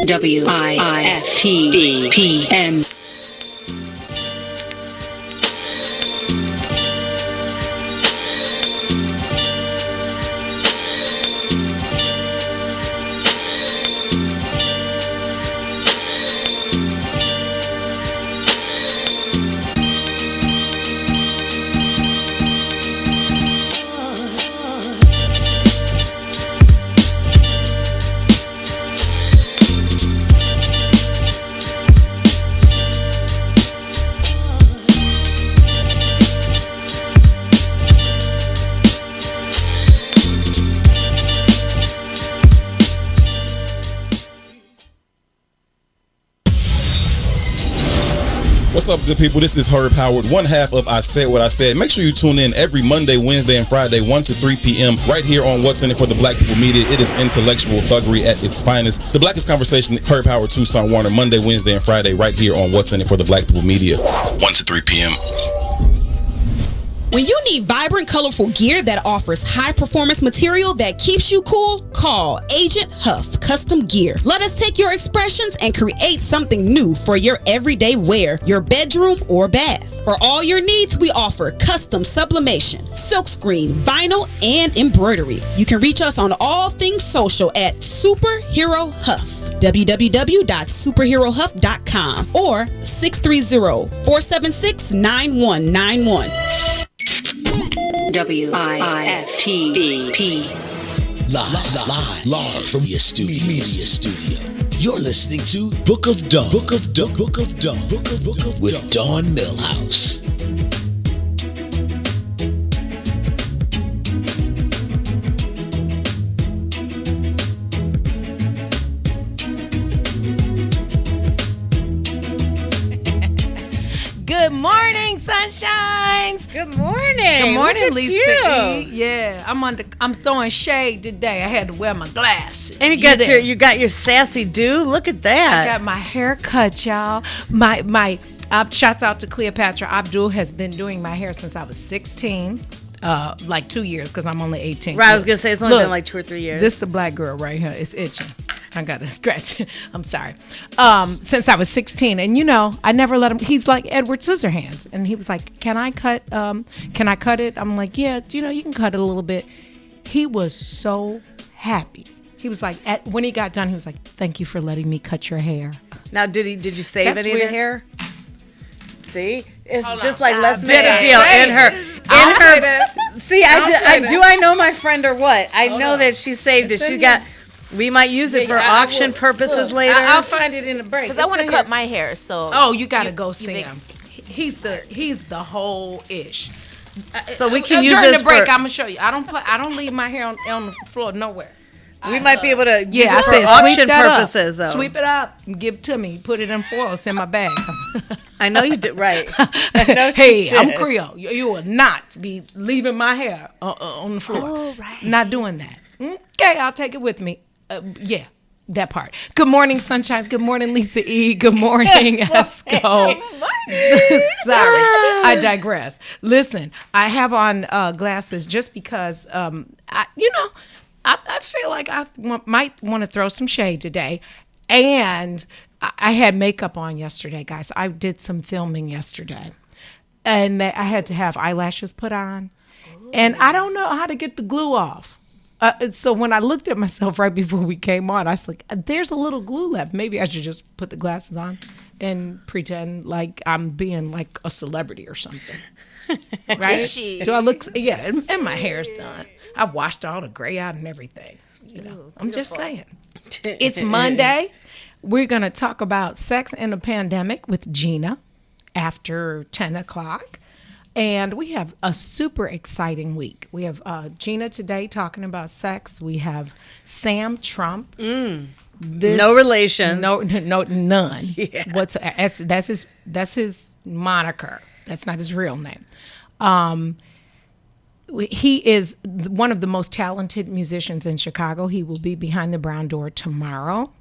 WIFTVPM. What's up, good people? This is Herb Howard, one half of I Said What I Said. Make sure you tune in every Monday, Wednesday, and Friday, 1 to 3 p.m. right here on What's in It for the Black People Media. It is intellectual thuggery at its finest. The Blackest Conversation, Herb Howard, Tucson Warner, Monday, Wednesday, and Friday right here on What's in It for the Black People Media, 1 to 3 p.m. When you need vibrant, colorful gear that offers high-performance material that keeps you cool, call Agent Huff Custom Gear. Let us take your expressions and create something new for your everyday wear, your bedroom, or bath. For all your needs, we offer custom sublimation, silkscreen, vinyl, and embroidery. You can reach us on all things social at Superhero Huff. www.superherohuff.com or 630-476-9191. WIFTVP. Live from your media studio. You're listening to Book of Dawn. With Dawn Millhouse. Good morning, sunshines. Good morning. Good morning, Look at Lisa. you. Yeah, I'm throwing shade today. I had to wear my glasses. And you got your sassy do. Look at I that. got my hair cut, y'all. My shouts out to Cleopatra Abdul has been doing my hair since I was 16. Like 2 years because I'm only 18. Right, I was gonna say it's only been like 2 or 3 years. This is the black girl right here. It's itching. I got to scratch. I'm sorry. Since I was 16, and I never let him. He's like Edward Scissorhands, and he was like, "Can I cut? Can I cut it?" I'm like, "Yeah, you can cut it a little bit." He was so happy. He was like, when he got done, he was like, "Thank you for letting me cut your hair." Now, did you save That's any of the weird. hair? See, it's Hold just on. like let's I make a did deal say in her. See, I know my friend or what? I know that she saved it. She got. We might use it for auction purposes later. I'll find it in the break. Because I want to cut my hair, so. Oh, you gotta go see him. He's the whole ish. So we can use during this the break. for- I'm gonna show you. I don't leave my hair on the floor nowhere. We might be able to use Yeah, I it for said auction sweep that purposes, up. though. Sweep it up and give it to me. Put it in foil. It's in my bag. I know you did right. I know she Hey, did. I'm Creole. You will not be leaving my hair on the floor. Oh, right. Not doing that. Okay, I'll take it with me. Yeah. That part. Good morning, Sunshine. Good morning, Lisa E. Good morning, Esco. Sorry, I digress. Listen, I have on glasses just because, I feel like I might want to throw some shade today. And I had makeup on yesterday, guys. I did some filming yesterday. And I had to have eyelashes put on. Ooh. And I don't know how to get the glue off. So when I looked at myself right before we came on, I was like, there's a little glue left. Maybe I should just put the glasses on and pretend like I'm being like a celebrity or something. Right? Is she? Do I look? Yeah, and my hair's done. I washed all the gray out and everything. I'm just saying. It's Monday. We're going to talk about sex and the pandemic with Gina after 10 o'clock. And we have a super exciting week. We have Gina today talking about sex. We have Sam Trump. No relation. No, none. Yeah. That's his moniker. That's not his real name. He is one of the most talented musicians in Chicago. He will be behind the brown door tomorrow.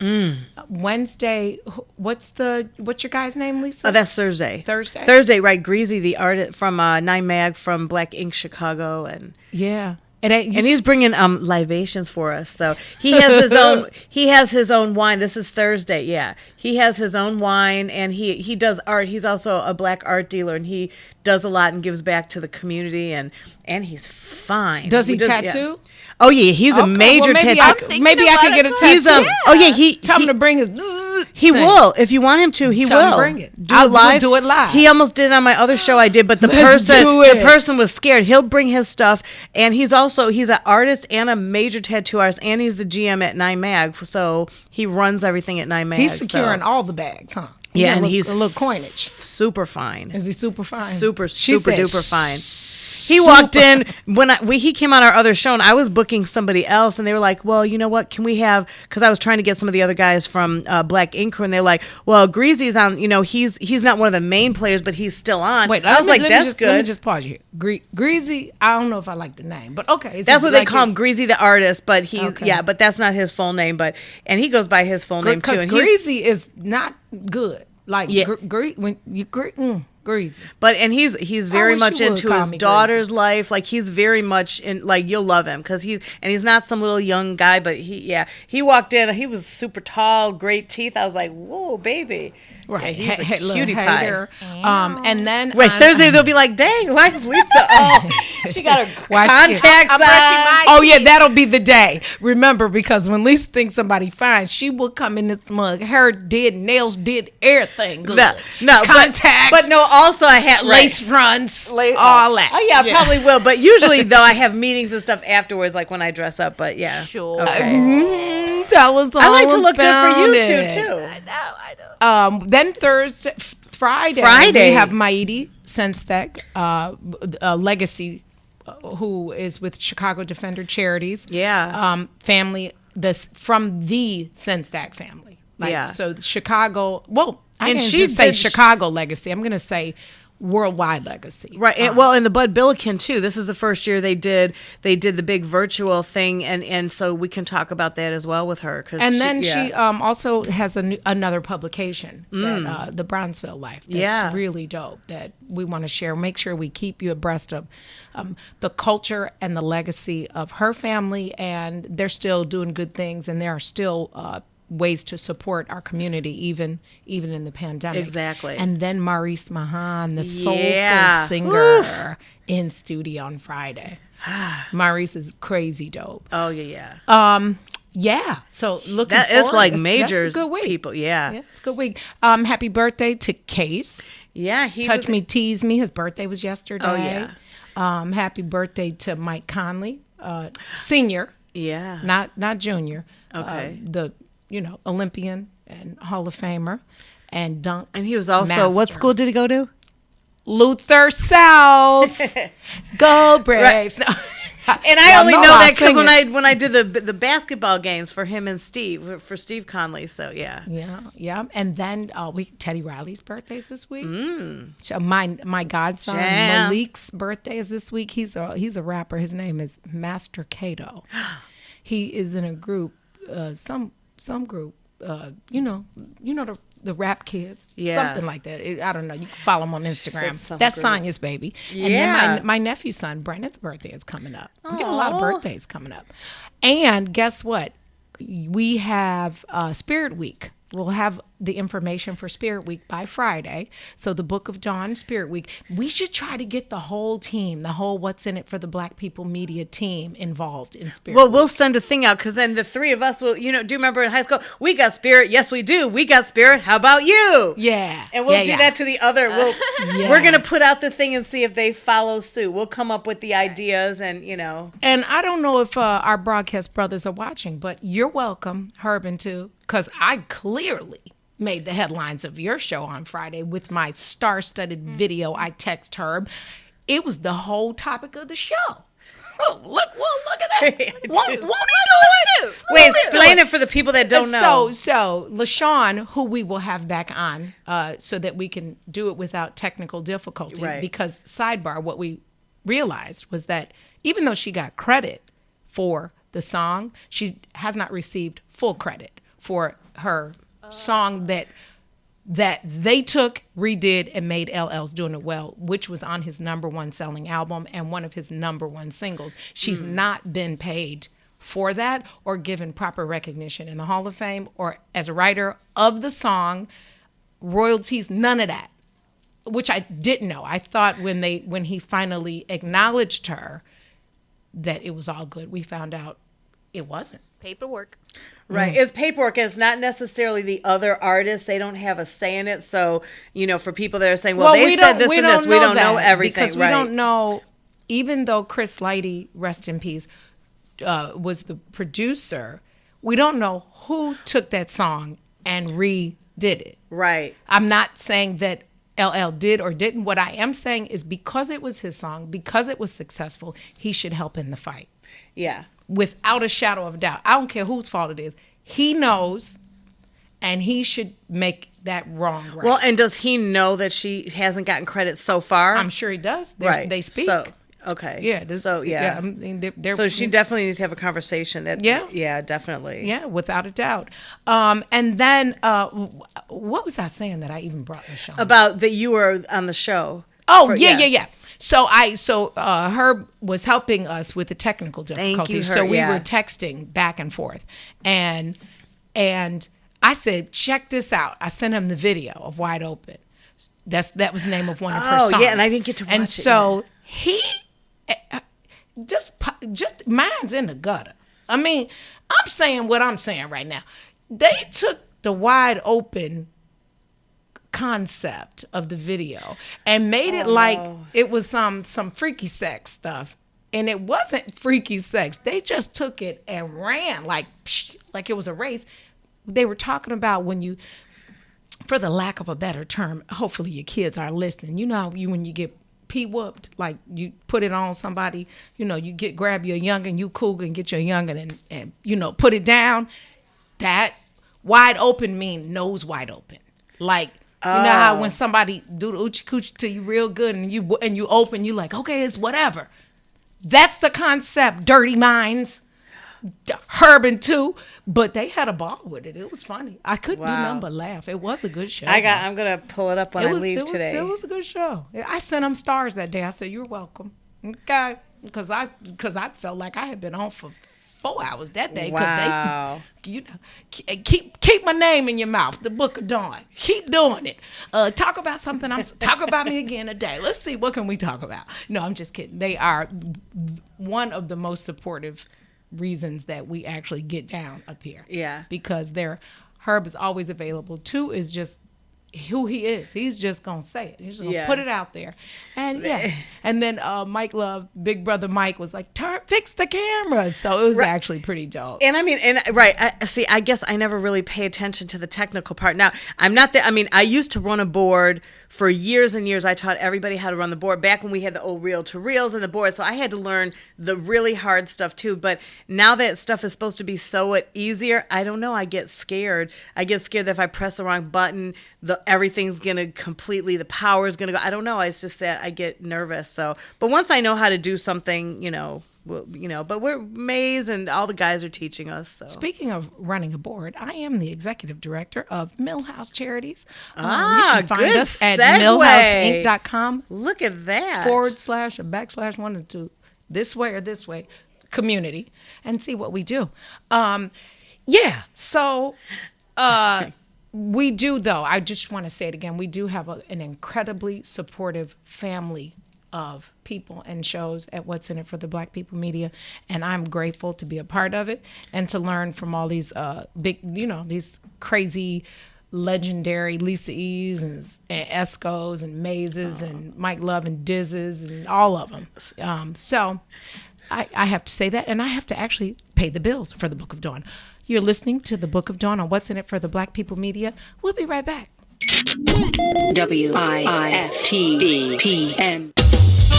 Wednesday. What's your guy's name, Lisa? Oh, that's Thursday. Thursday, right? Greasy, the artist from Nine Mag from Black Ink Chicago, and yeah, And he's bringing libations for us. So he has his own. He has his own wine. This is Thursday. Yeah, he has his own wine, and he does art. He's also a black art dealer, and he does a lot and gives back to the community. And he's fine. Does he tattoo? Yeah. Oh yeah, he's a major tattoo. Maybe I could get a tattoo. He's oh yeah, tell him to bring his. He will if you want him to. He Tell will him bring it. live. We'll do it live. He almost did it on my other show I did, but the person was scared. He'll bring his stuff, and he's an artist and a major tattoo artist, and he's the GM at 9 Mag. So he runs everything at 9 Mag. He's securing all the bags, huh? Yeah, and he's a little coinage. Super fine. Is he super fine? Super duper fine. He walked in when he came on our other show, and I was booking somebody else, and they were like, "Well, you know what? Can we have?" Because I was trying to get some of the other guys from Black Ink Crew, and they're like, "Well, Greasy's on. You know, he's not one of the main players, but he's still on." Wait, I was like, "That's good." Let me just pause you here. Greasy. I don't know if I like the name, but okay, that's what they call him, Greasy the artist. But but that's not his full name. And he goes by his full name too. And Greasy is not good. Like when you Greasy. But he's very much into his daughter's life. Like he's very much in, like, you'll love him because he's not some little young guy, but he walked in, he was super tall, great teeth. I was like, whoa, baby. Right. Yeah, he's a cutie pie. And then Thursday they'll be like, dang, why is Lisa she got her contacts on. Oh yeah, that'll be the day. Remember, because when Lisa thinks somebody fine, she will come in this mug. Her did nails, did everything good. No contacts. But no, also I had lace fronts, all that. Oh yeah, I probably will. But usually though, I have meetings and stuff afterwards, like when I dress up. But yeah, sure. Okay. Tell us all. I like to look good for you too. I know. Then Friday, we have Maidi Senstek, Legacy, who is with Chicago Defender Charities. Yeah. Family from the Senstak family. So Chicago. Well, I can't just say Chicago Legacy. I'm going to say worldwide legacy. Right. And the Bud Billiken too. This is the first year they did the big virtual thing, and so we can talk about that as well with her. And then she also has another publication, that, the Brownsville Life. That's really dope, that we want to share. Make sure we keep you abreast of the culture and the legacy of her family, and they're still doing good things, and there are still ways to support our community, even in the pandemic. Exactly. And then Maurice Mahan, the soulful singer, in studio on Friday. Maurice is crazy dope. Oh yeah. Yeah. So looking that forward. Is like major people. Yeah. It's a good week. Happy birthday to Case. Yeah. Touch Me, Tease Me. His birthday was yesterday. Oh yeah. Happy birthday to Mike Conley, senior. Yeah. Not junior. Okay. The Olympian and Hall of Famer, and dunk. And he was also, master. What school did he go to? Luther South. Go Braves. Right. And I only know that because when I did the basketball games for him and Steve, for Steve Conley. So yeah. Yeah. And then Teddy Riley's birthday's this week. So my godson Malik's birthday is this week. He's a rapper. His name is Master Kato. He is in a group, some group, the rap kids, something like that. I don't know. You can follow him on Instagram. That's Sonya's baby. Yeah. And then my nephew's son, Brennan's birthday is coming up. We got a lot of birthdays coming up. And guess what? We have Spirit Week. We'll have the information for Spirit Week by Friday. So the Book of Dawn, Spirit Week. We should try to get the whole team, the whole What's in It for the Black People Media team involved in Spirit Week. We'll send a thing out, because then the three of us will, do you remember in high school, we got Spirit. Yes, we do. We got Spirit. How about you? Yeah. And we'll do that to the other. We're going to put out the thing and see if they follow suit. We'll come up with the ideas and. And I don't know if our broadcast brothers are watching, but you're welcome, Herb, too, because I clearly made the headlines of your show on Friday with my star-studded video. I text Herb. It was the whole topic of the show. Oh, look at that. Won't he do it? Wait, explain it for the people that don't know. So LaShawn, who we will have back on so that we can do it without technical difficulty. Right. Because, sidebar, what we realized was that even though she got credit for the song, she has not received full credit for her song that that they took, redid, and made LL's Doing It Well, which was on his #1 selling album and one of his #1 singles. She's not been paid for that or given proper recognition in the Hall of Fame or as a writer of the song, royalties, none of that, which I didn't know. I thought when he finally acknowledged her that it was all good. We found out it wasn't. Paperwork. Right. It's paperwork. It's not necessarily the other artists. They don't have a say in it. So, for people that are saying, well they said this and this, we don't know everything. Because we don't know, even though Chris Lighty, rest in peace, was the producer, we don't know who took that song and redid it. Right. I'm not saying that LL did or didn't. What I am saying is because it was his song, because it was successful, he should help in the fight. Yeah. Without a shadow of a doubt. I don't care whose fault it is. He knows, and he should make that wrong right. Well, and does he know that she hasn't gotten credit so far? I'm sure he does. Right. They speak. So, okay. Yeah. Yeah. I mean, so she definitely needs to have a conversation. Yeah, definitely. Yeah, without a doubt. And then, what was I saying that I even brought the show? About that you were on the show. Oh, yeah. So Herb was helping us with the technical difficulties. Thank you, so Herb, we were texting back and forth, and I said, check this out. I sent him the video of Wide Open. That was the name of one of her songs. Oh yeah, and I didn't get to watch it. And so he just mine's in the gutter. I mean, I'm saying what I'm saying right now. They took the Wide Open concept of the video and made it like it was some freaky sex stuff, and it wasn't freaky sex. They just took it and ran like it was a race. They were talking about when you, for the lack of a better term, hopefully your kids are listening. You know how when you get pee whooped, like you put it on somebody, you grab your youngin, you cougar, and get your youngin and put it down. That wide open mean nose wide open, like. You know how when somebody do the oochie coochie to you real good and you open, you like, okay, it's whatever. That's the concept, Dirty Minds, Herb and two, but they had a ball with it. It was funny. I couldn't do nothing but laugh. It was a good show. I'm gonna pull it up when I leave today. It was a good show. I sent them stars that day. I said, "You're welcome." Okay, because I felt like I had been on for 4 hours that day. Wow. Keep my name in your mouth. The Book of Dawn. Keep doing it. Talk about something. Talk about me again today. Let's see. What can we talk about? No, I'm just kidding. They are one of the most supportive reasons that we actually get down up here. Yeah. Because Herb is always available. Two is just who he is. He's just gonna say it. He's just gonna put it out there. And and then Mike Love, Big Brother Mike, was like, fix the cameras. So it was actually pretty dope. And I mean, I guess I never really pay attention to the technical part. Now, I'm not that. I mean, I used to run a board for years and years. I taught everybody how to run the board back when we had the old reel-to-reels and the board. So I had to learn the really hard stuff too. But now that stuff is supposed to be so easier, I don't know. I get scared. I get scared that if I press the wrong button, everything's gonna the power is gonna go. I don't know. It's just that I get nervous. So, but once I know how to do something, but we're Maze and all the guys are teaching us. So, speaking of running a board, I am the executive director of Millhouse Charities. You can find good us at segue. millhouseinc.com. Look at that. //1 or 2 this way or this way community and see what we do. So we do, though. I just want to say it again. We do have an incredibly supportive family of people and shows at What's in It for the Black People Media, and I'm grateful to be a part of it and to learn from all these these crazy, legendary Lisa E's and Escos and Mazes and Mike Love and Dizzes and all of them. So I have to say that, and I have to actually pay the bills for the Book of Dawn. You're listening to the Book of Dawn on What's in It for the Black People Media. We'll be right back. WIFTBPM.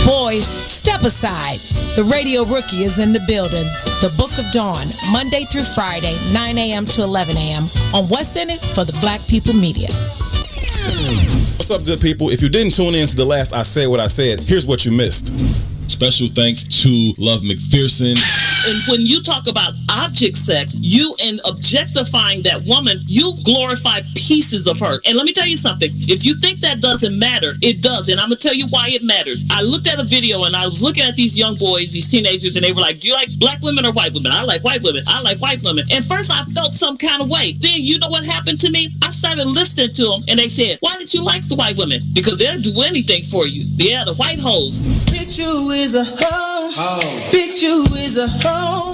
Boys, step aside. The Radio Rookie is in the building. The Book of Dawn, Monday through Friday, 9 a.m. to 11 a.m. on What's in It for the Black People Media. What's up, good people? If you didn't tune in to the last I Said What I Said, here's what you missed. Special thanks to Love McPherson, And when you talk about object sex, you in objectifying that woman, you glorify pieces of her. And let me tell you something. If you think that doesn't matter, it does. And I'm going to tell you why it matters. I looked at a video and I was looking at these young boys, these teenagers, and they were like, do you like black women or white women? I like white women. I like white women. And first I felt some kind of way. Then you know what happened to me? I started listening to them and they said, why did you like the white women? Because they'll do anything for you. Yeah, the white hoes. Bitch, you is a hoe. Bitch, you is a hoe.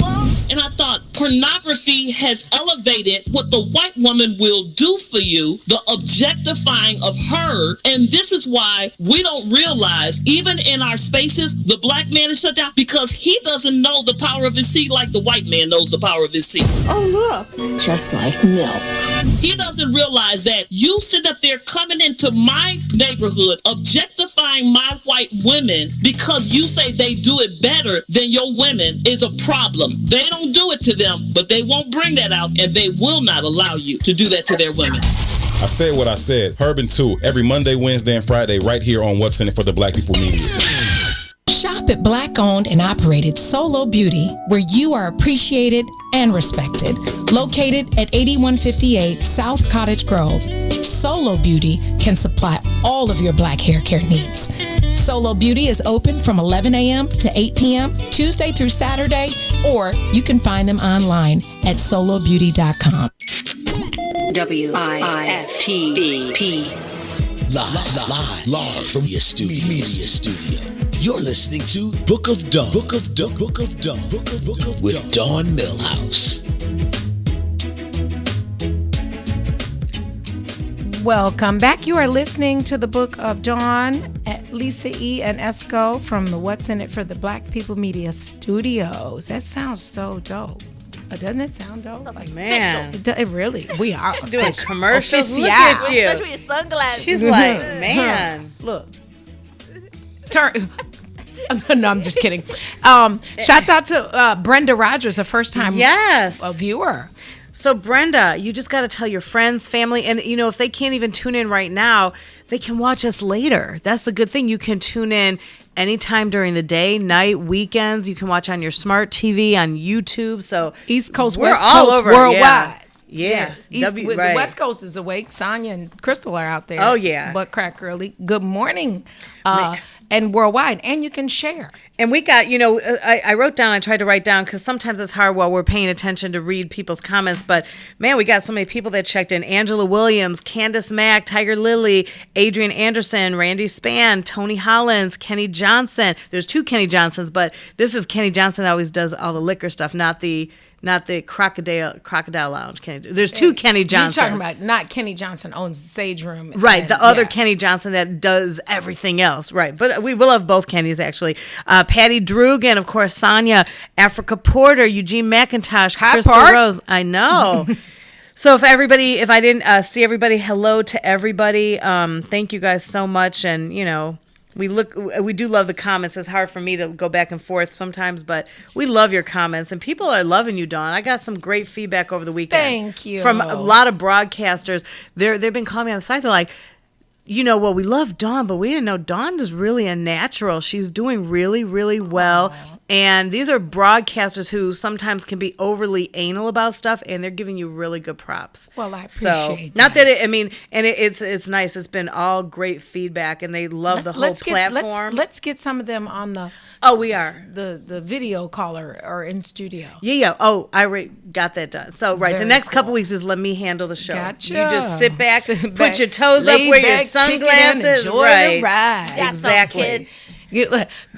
And I thought pornography has elevated what the white woman will do for you, the objectifying of her. And this is why we don't realize, even in our spaces, the black man is shut down because he doesn't know the power of his seed like the white man knows the power of his seed. Oh, look. Just like milk. He doesn't realize that you sit up there coming into my neighborhood, objectifying my white women because you say they do it better than your women is a problem. They don't do it to them, but they won't bring that out, and they will not allow you to do that to their women. I said what I said. Herb and 2, every Monday, Wednesday, and Friday, right here on What's in It for the Black People Media. Shop at Black-owned and operated Solo Beauty, where you are appreciated and respected. Located at 8158 South Cottage Grove, Solo Beauty can supply all of your black hair care needs. Solo Beauty is open from 11 a.m. to 8 p.m. Tuesday through Saturday, or you can find them online at solobeauty.com. WIFTBP. Live from your media studio. You're listening to Book of Dawn. Book of Dawn. Book of Dawn. Book of with Dawn Millhouse. Welcome back. You are listening to the Book of Dawn at Lisa E. and Esco from the What's in It for the Black People Media Studios. That sounds so dope. Doesn't it sound dope? Like, man. It really, we are doing commercials. Official. Look at you. Especially with your sunglasses. She's like, man. Look. Turn. No, I'm just kidding. Shouts out to Brenda Rogers, a first-time viewer. So, Brenda, you just got to tell your friends, family, and, you know, if they can't even tune in right now, they can watch us later. That's the good thing. You can tune in anytime during the day, night, weekends. You can watch on your smart TV, on YouTube. So, East Coast, we're West all Coast, over worldwide. Yeah. The West Coast is awake. Sonia and Crystal are out there. Oh, yeah. Butt crack early. Good morning. And worldwide. And you can share. And we got, I wrote down, I tried to write down because sometimes it's hard while we're paying attention to read people's comments. But, man, we got so many people that checked in. Angela Williams, Candace Mack, Tiger Lily, Adrian Anderson, Randy Spann, Tony Hollins, Kenny Johnson. There's 2 Kenny Johnsons, but this is Kenny Johnson that always does all the liquor stuff, not the Crocodile Lounge. There's 2 Kenny Johnsons. You're talking about not Kenny Johnson owns Sage Room. Right, the other Kenny Johnson that does everything else. Right, but we will have both Kennys, actually. Patty Drugan, of course, Sonia, Africa Porter, Eugene McIntosh, Crystal Rose. I know. So if I didn't see everybody, hello to everybody. Thank you guys so much. And, we do love the comments. It's hard for me to go back and forth sometimes, but we love your comments, and people are loving you, Dawn. I got some great feedback over the weekend. Thank you. From a lot of broadcasters. They've been calling me on the side. They're like, we love Dawn, but we didn't know Dawn is really a natural. She's doing really, really well. Aww. And these are broadcasters who sometimes can be overly anal about stuff, and they're giving you really good props. Well, I appreciate that. Not that it's nice. It's been all great feedback, and they love the whole platform. Let's get some of them on the. Oh, we are the video caller or in studio. Yeah. Oh, I already got that done. So the next couple weeks, just let me handle the show. Gotcha. You just sit back, put your toes up, wear your sunglasses. Enjoy the ride. Exactly.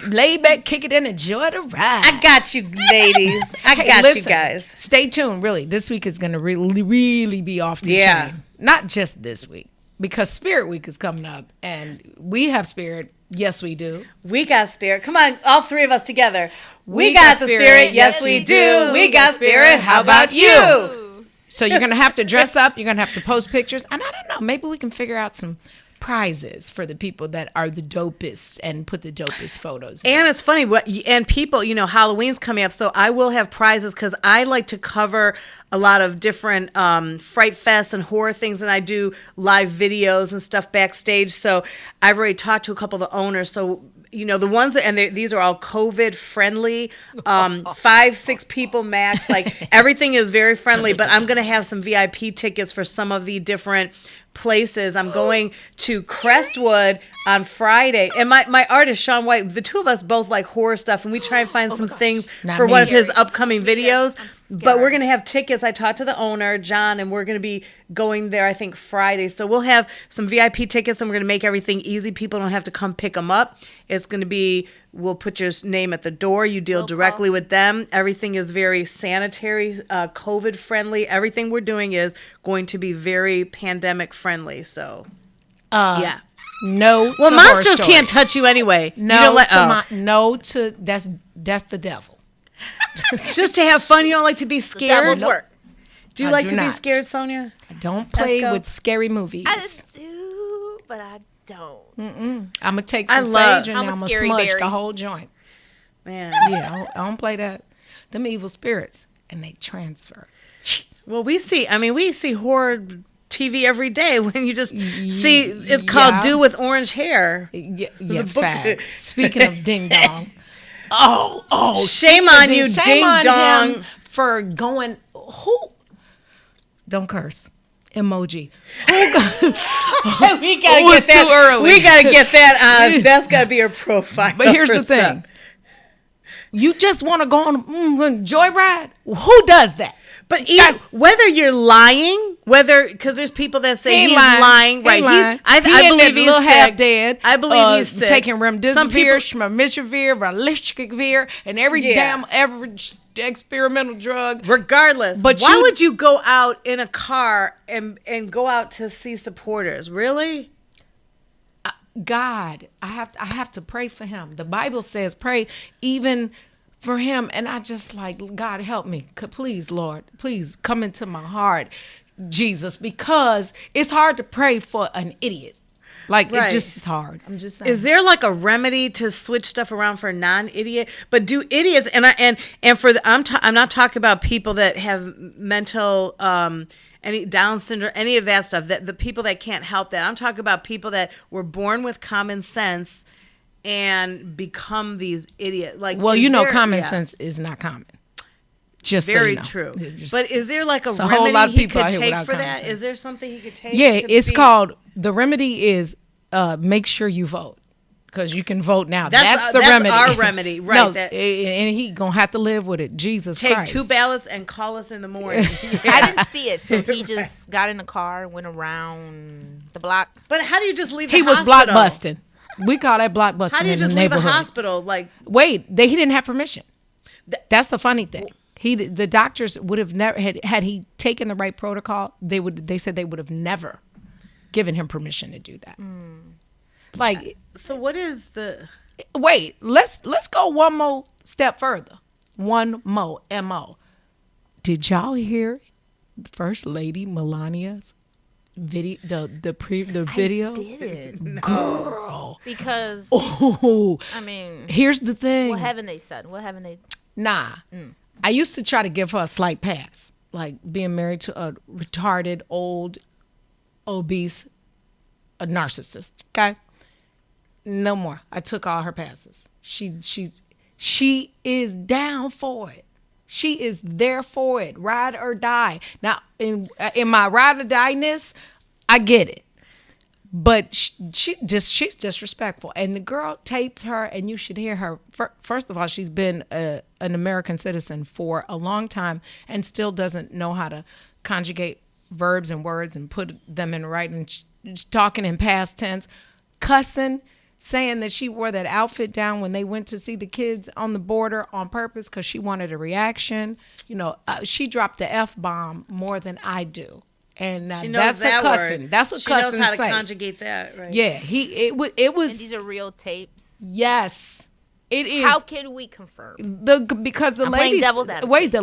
Lay back, kick it in, enjoy the ride. I got you, ladies. Listen, you guys. Stay tuned. Really, this week is going to really be off the chain. Not just this week, because Spirit Week is coming up, and we have Spirit. Yes, we do. We got Spirit. Come on, all 3 of us together. We got the Spirit. Yes, we do. We got Spirit. How about you? So you're going to have to dress up. You're going to have to post pictures, and I don't know. Maybe we can figure out some prizes for the people that are the dopest and put the dopest photos in. And it's funny, and people, Halloween's coming up, so I will have prizes because I like to cover a lot of different Fright Fests and horror things, and I do live videos and stuff backstage. So I've already talked to a couple of the owners, so the ones that, and these are all COVID friendly, 5-6 people max. Like everything is very friendly, but I'm going to have some VIP tickets for some of the different places. I'm going to Crestwood on Friday, and my artist Sean White, the two of us both like horror stuff, and we try and find some things for one of his upcoming videos. But we're gonna have tickets. I talked to the owner, John, and we're gonna be going there, I think, Friday. So we'll have some VIP tickets, and we're gonna make everything easy. People don't have to come pick them up. It's gonna be, we'll put your name at the door. You deal directly with them. Everything is very sanitary, COVID friendly. Everything we're doing is going to be very pandemic friendly. So, yeah. No. Well, to monsters horror can't stories. touch you anyway. No. You don't let, No to that's the devil. just to have fun. You don't like to be scared. Devil's work. Do you I like do to be not. scared, Sonia? I don't play Esco? with scary movies. I do, but I don't. I'm gonna take I some love- sage and I'm a I'm gonna scary smush berry. the whole joint. Man. Yeah, I don't play that. Them evil spirits, and they transfer. Well, we see horror TV every day when you just see, it's called Yeah. Dude with Orange Hair. Yeah, book- facts. Speaking of ding dong. Oh, Shame on you, shame ding on dong. him for going. Who? Don't curse. Emoji. We gotta It was get that. too early. We gotta get that on. That's gotta be your profile. But here's for the thing. stuff. You just want to go on a joyride? Who does that? But even, whether you're lying, because there's people that say he's lying, right? I believe he's sick. Half dead. I believe he's sick. Taking Some remdesivir, people- shmamishivir, relishkivir, and every damn average experimental drug. Regardless, But why you- would you go out in a car and go out to see supporters? Really? God, I have to pray for him. The Bible says pray even for him, and I just like, God help me, please, Lord, please come into my heart, Jesus, because it's hard to pray for an idiot. Like Right. it just is hard. I'm just saying. Is there like a remedy to switch stuff around for a non-idiot? But do idiots and for the, I'm not talking about people that have mental any Down syndrome, any of that stuff. That the people that can't help that. I'm talking about people that were born with common sense and become these idiots. Like, well, is you know, there- common yeah. sense is not common. Just so Very you know. true. It just- But is there like a it's a whole remedy lot of he people could out here take without for common that? sense. Is there something he could take? Yeah, to it's be- called, the remedy is make sure you vote. Because you can vote now. That's the that's remedy. our remedy, right, No, that- and he gonna have to live with it. Jesus Take Christ. 2 ballots and call us in the morning. I didn't see it, so he just got in the car and went around the block. But how do you just leave? He the was hospital? blockbusting. We call that blockbusting How do you in just the leave a neighborhood. hospital? Like, Wait, he didn't have permission. That's the funny thing. The doctors would have never had he taken the right protocol. They said they would have never given him permission to do that. Like, so what is the? wait, let's go one more step further. One more mo. Did y'all hear First Lady Melania's video? The video. I didn't. Girl. Because Oh, I mean, here's the thing. what haven't they said? What haven't they? Nah. I used to try to give her a slight pass, like being married to a retarded, old, obese, a narcissist. Okay? No more. I took all her passes. She is down for it. She is there for it. Ride or die. Now, in my ride or die-ness, I get it. But she's disrespectful. And the girl taped her, and you should hear her. First of all, she's been an American citizen for a long time and still doesn't know how to conjugate verbs and words and put them in writing. She's talking in past tense, cussing, saying that she wore that outfit down when they went to see the kids on the border on purpose because she wanted a reaction. You know, she dropped the F-bomb more than I do. And She knows that's that a cussing. word. That's a she cussing. knows how to saying. conjugate that, right? Yeah, it was. And these are real tapes. Yes, it is. How can we confirm? Because the I'm playing lady, devil's advocate. wait, the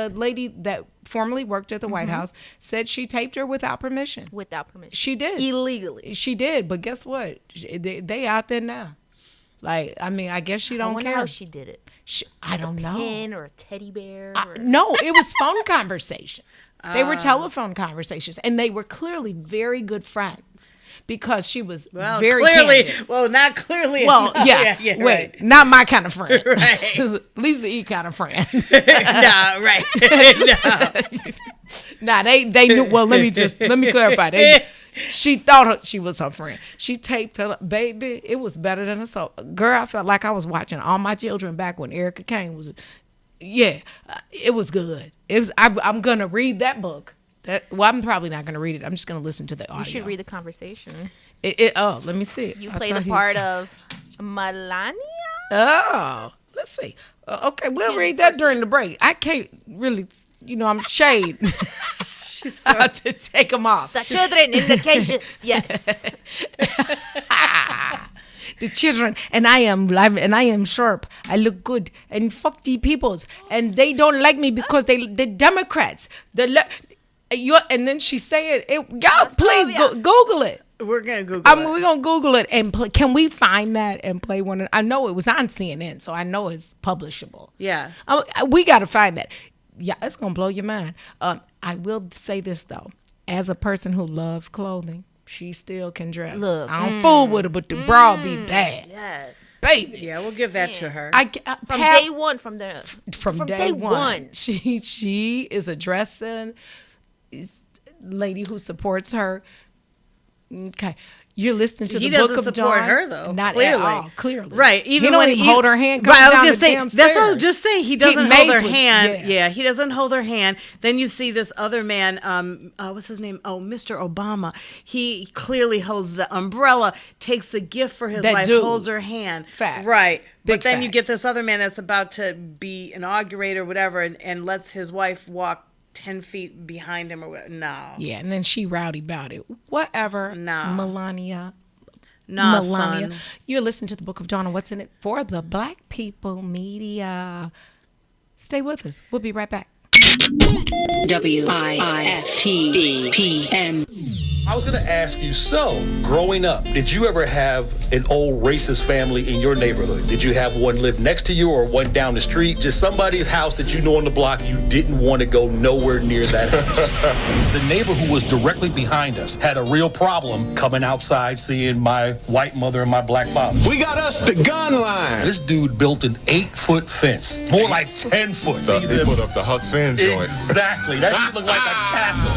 lady that formerly worked at the White House said she taped her without permission. Without permission. She did Illegally. She did, but guess what? They out there now. Like, I mean, I guess she I don't wonder care. how she did it. I don't know. Pen or a teddy bear. No, it was phone conversations. They were telephone conversations, and they were clearly very good friends. because she was Well, very clearly. candid. Well, not clearly. Well, yeah. Wait, Wait, not my kind of friend. Right. Lisa E kind of friend. No, right. No. Nah, they knew. Well, let me clarify. She thought she was her friend. She taped her, baby. It was better than a soap. Girl, I felt like I was watching All My Children back when Erica Kane was. Yeah, it was good. It was. I'm gonna read that book. I'm probably not gonna read it. I'm just gonna listen to the audio. You should read the conversation. Let me see it. You play the part of Melania. Oh, let's see. Okay, we'll read that during the break. I can't really, I'm shade. She's about to take them off. The children in the cages. Yes. The children, and I am live, and I am sharp. I look good, and fuck the peoples, and they don't like me because the Democrats. And then she said, "Y'all, please Google it." We're gonna Google it. We're gonna Google it and can we find that and play one? I know it was on CNN, so I know it's publishable. Yeah, we got to find that. Yeah, it's gonna blow your mind. I will say this though, as a person who loves clothing, she still can dress. Look, I don't fool with her, but the bra be bad. Yes, baby. Yeah, we'll give that to her. From day one, from day one. She is a dressing lady who supports her. Okay. You're listening to the Book of John. He doesn't support her, though. Not clearly. at all. Clearly. Right. Even when he hold her hand. Right, I was going to say, that's what I was just saying. He doesn't hold her hand. Yeah, he doesn't hold her hand. Then you see this other man, what's his name? Oh, Mr. Obama. He clearly holds the umbrella, takes the gift for his wife, holds her hand. Facts. Right. Big but then facts. you get this other man that's about to be inaugurated or whatever and lets his wife walk 10 feet behind him or whatever. No. Yeah, and then she rowdy about it. Whatever. No. Melania. Son. You're listening to the Book of Dawn and what's in it for the Black People Media. Stay with us. We'll be right back. WIFTBPM. I was going to ask you, so growing up, did you ever have an old racist family in your neighborhood? Did you have one live next to you or one down the street? Just somebody's house that you know on the block, you didn't want to go nowhere near that house. The neighbor who was directly behind us had a real problem coming outside seeing my white mother and my black father. We got us the gun line. This dude built an 8-foot fence, more like 10 foot. So they put up the Huck Finn joint. Exactly. That shit looked like a castle.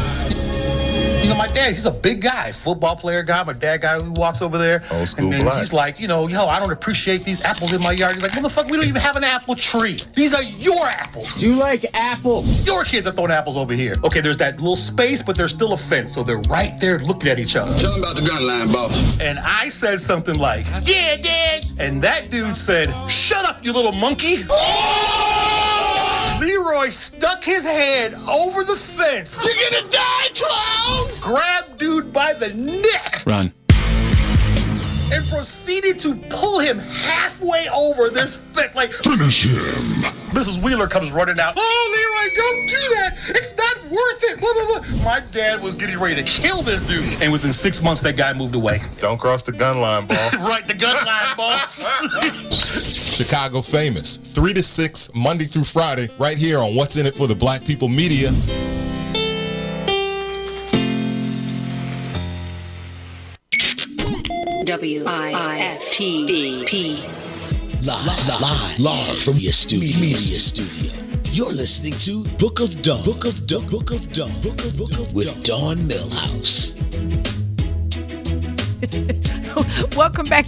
You know, my dad, he's a big guy, football player guy. My dad guy who walks over there. Old school and then black. he's like, yo, I don't appreciate these apples in my yard. He's like, motherfucker, we don't even have an apple tree. These are your apples. Do you like apples? Your kids are throwing apples over here. Okay, there's that little space, but there's still a fence. So they're right there looking at each other. Tell them about the gun line, boss. And I said something like, yeah, Dad. And that dude said, shut up, you little monkey. Leroy stuck his hand over the fence. You're gonna die, clown! Grabbed dude by the neck. Run. And proceeded to pull him halfway over this fence. Like, finish him. Mrs. Wheeler comes running out. Oh, Leroy, don't do that. It's not worth it. Blah, blah, blah. My dad was getting ready to kill this dude. And within 6 months, that guy moved away. Don't cross the gun line, boss. Right, the gun line, boss. Chicago Famous, 3 to 6, Monday through Friday, right here on What's in It for the Black People Media. WIFTBP. Live from your media studio. You're listening to Book of Dawn. Book of Dawn. Book of Dawn. Book of Dawn. With Dawn Millhouse. Welcome back.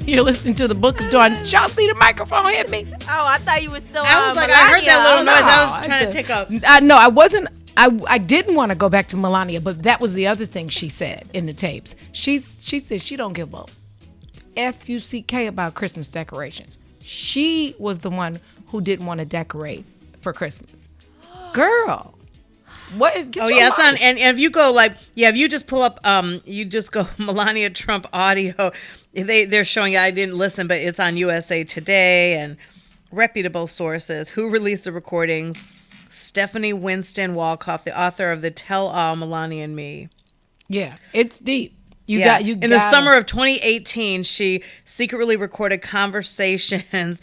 You're listening to the Book of Dawn. Did y'all see the microphone hit me? Oh, I thought you were still. I was like, I heard that little noise. I was trying to take up. No, I wasn't. I didn't want to go back to Melania, but that was the other thing she said in the tapes. She said she don't give a F-U-C-K about Christmas decorations. She was the one who didn't want to decorate for Christmas. Girl. What? It's on. And if you go if you just pull up, you just go Melania Trump audio. They're showing it. I didn't listen, but it's on USA Today and reputable sources. Who released the recordings? Stephanie Winston Walkoff, the author of the Tell All Melania and Me. Yeah, it's deep. In the summer of 2018, she secretly recorded conversations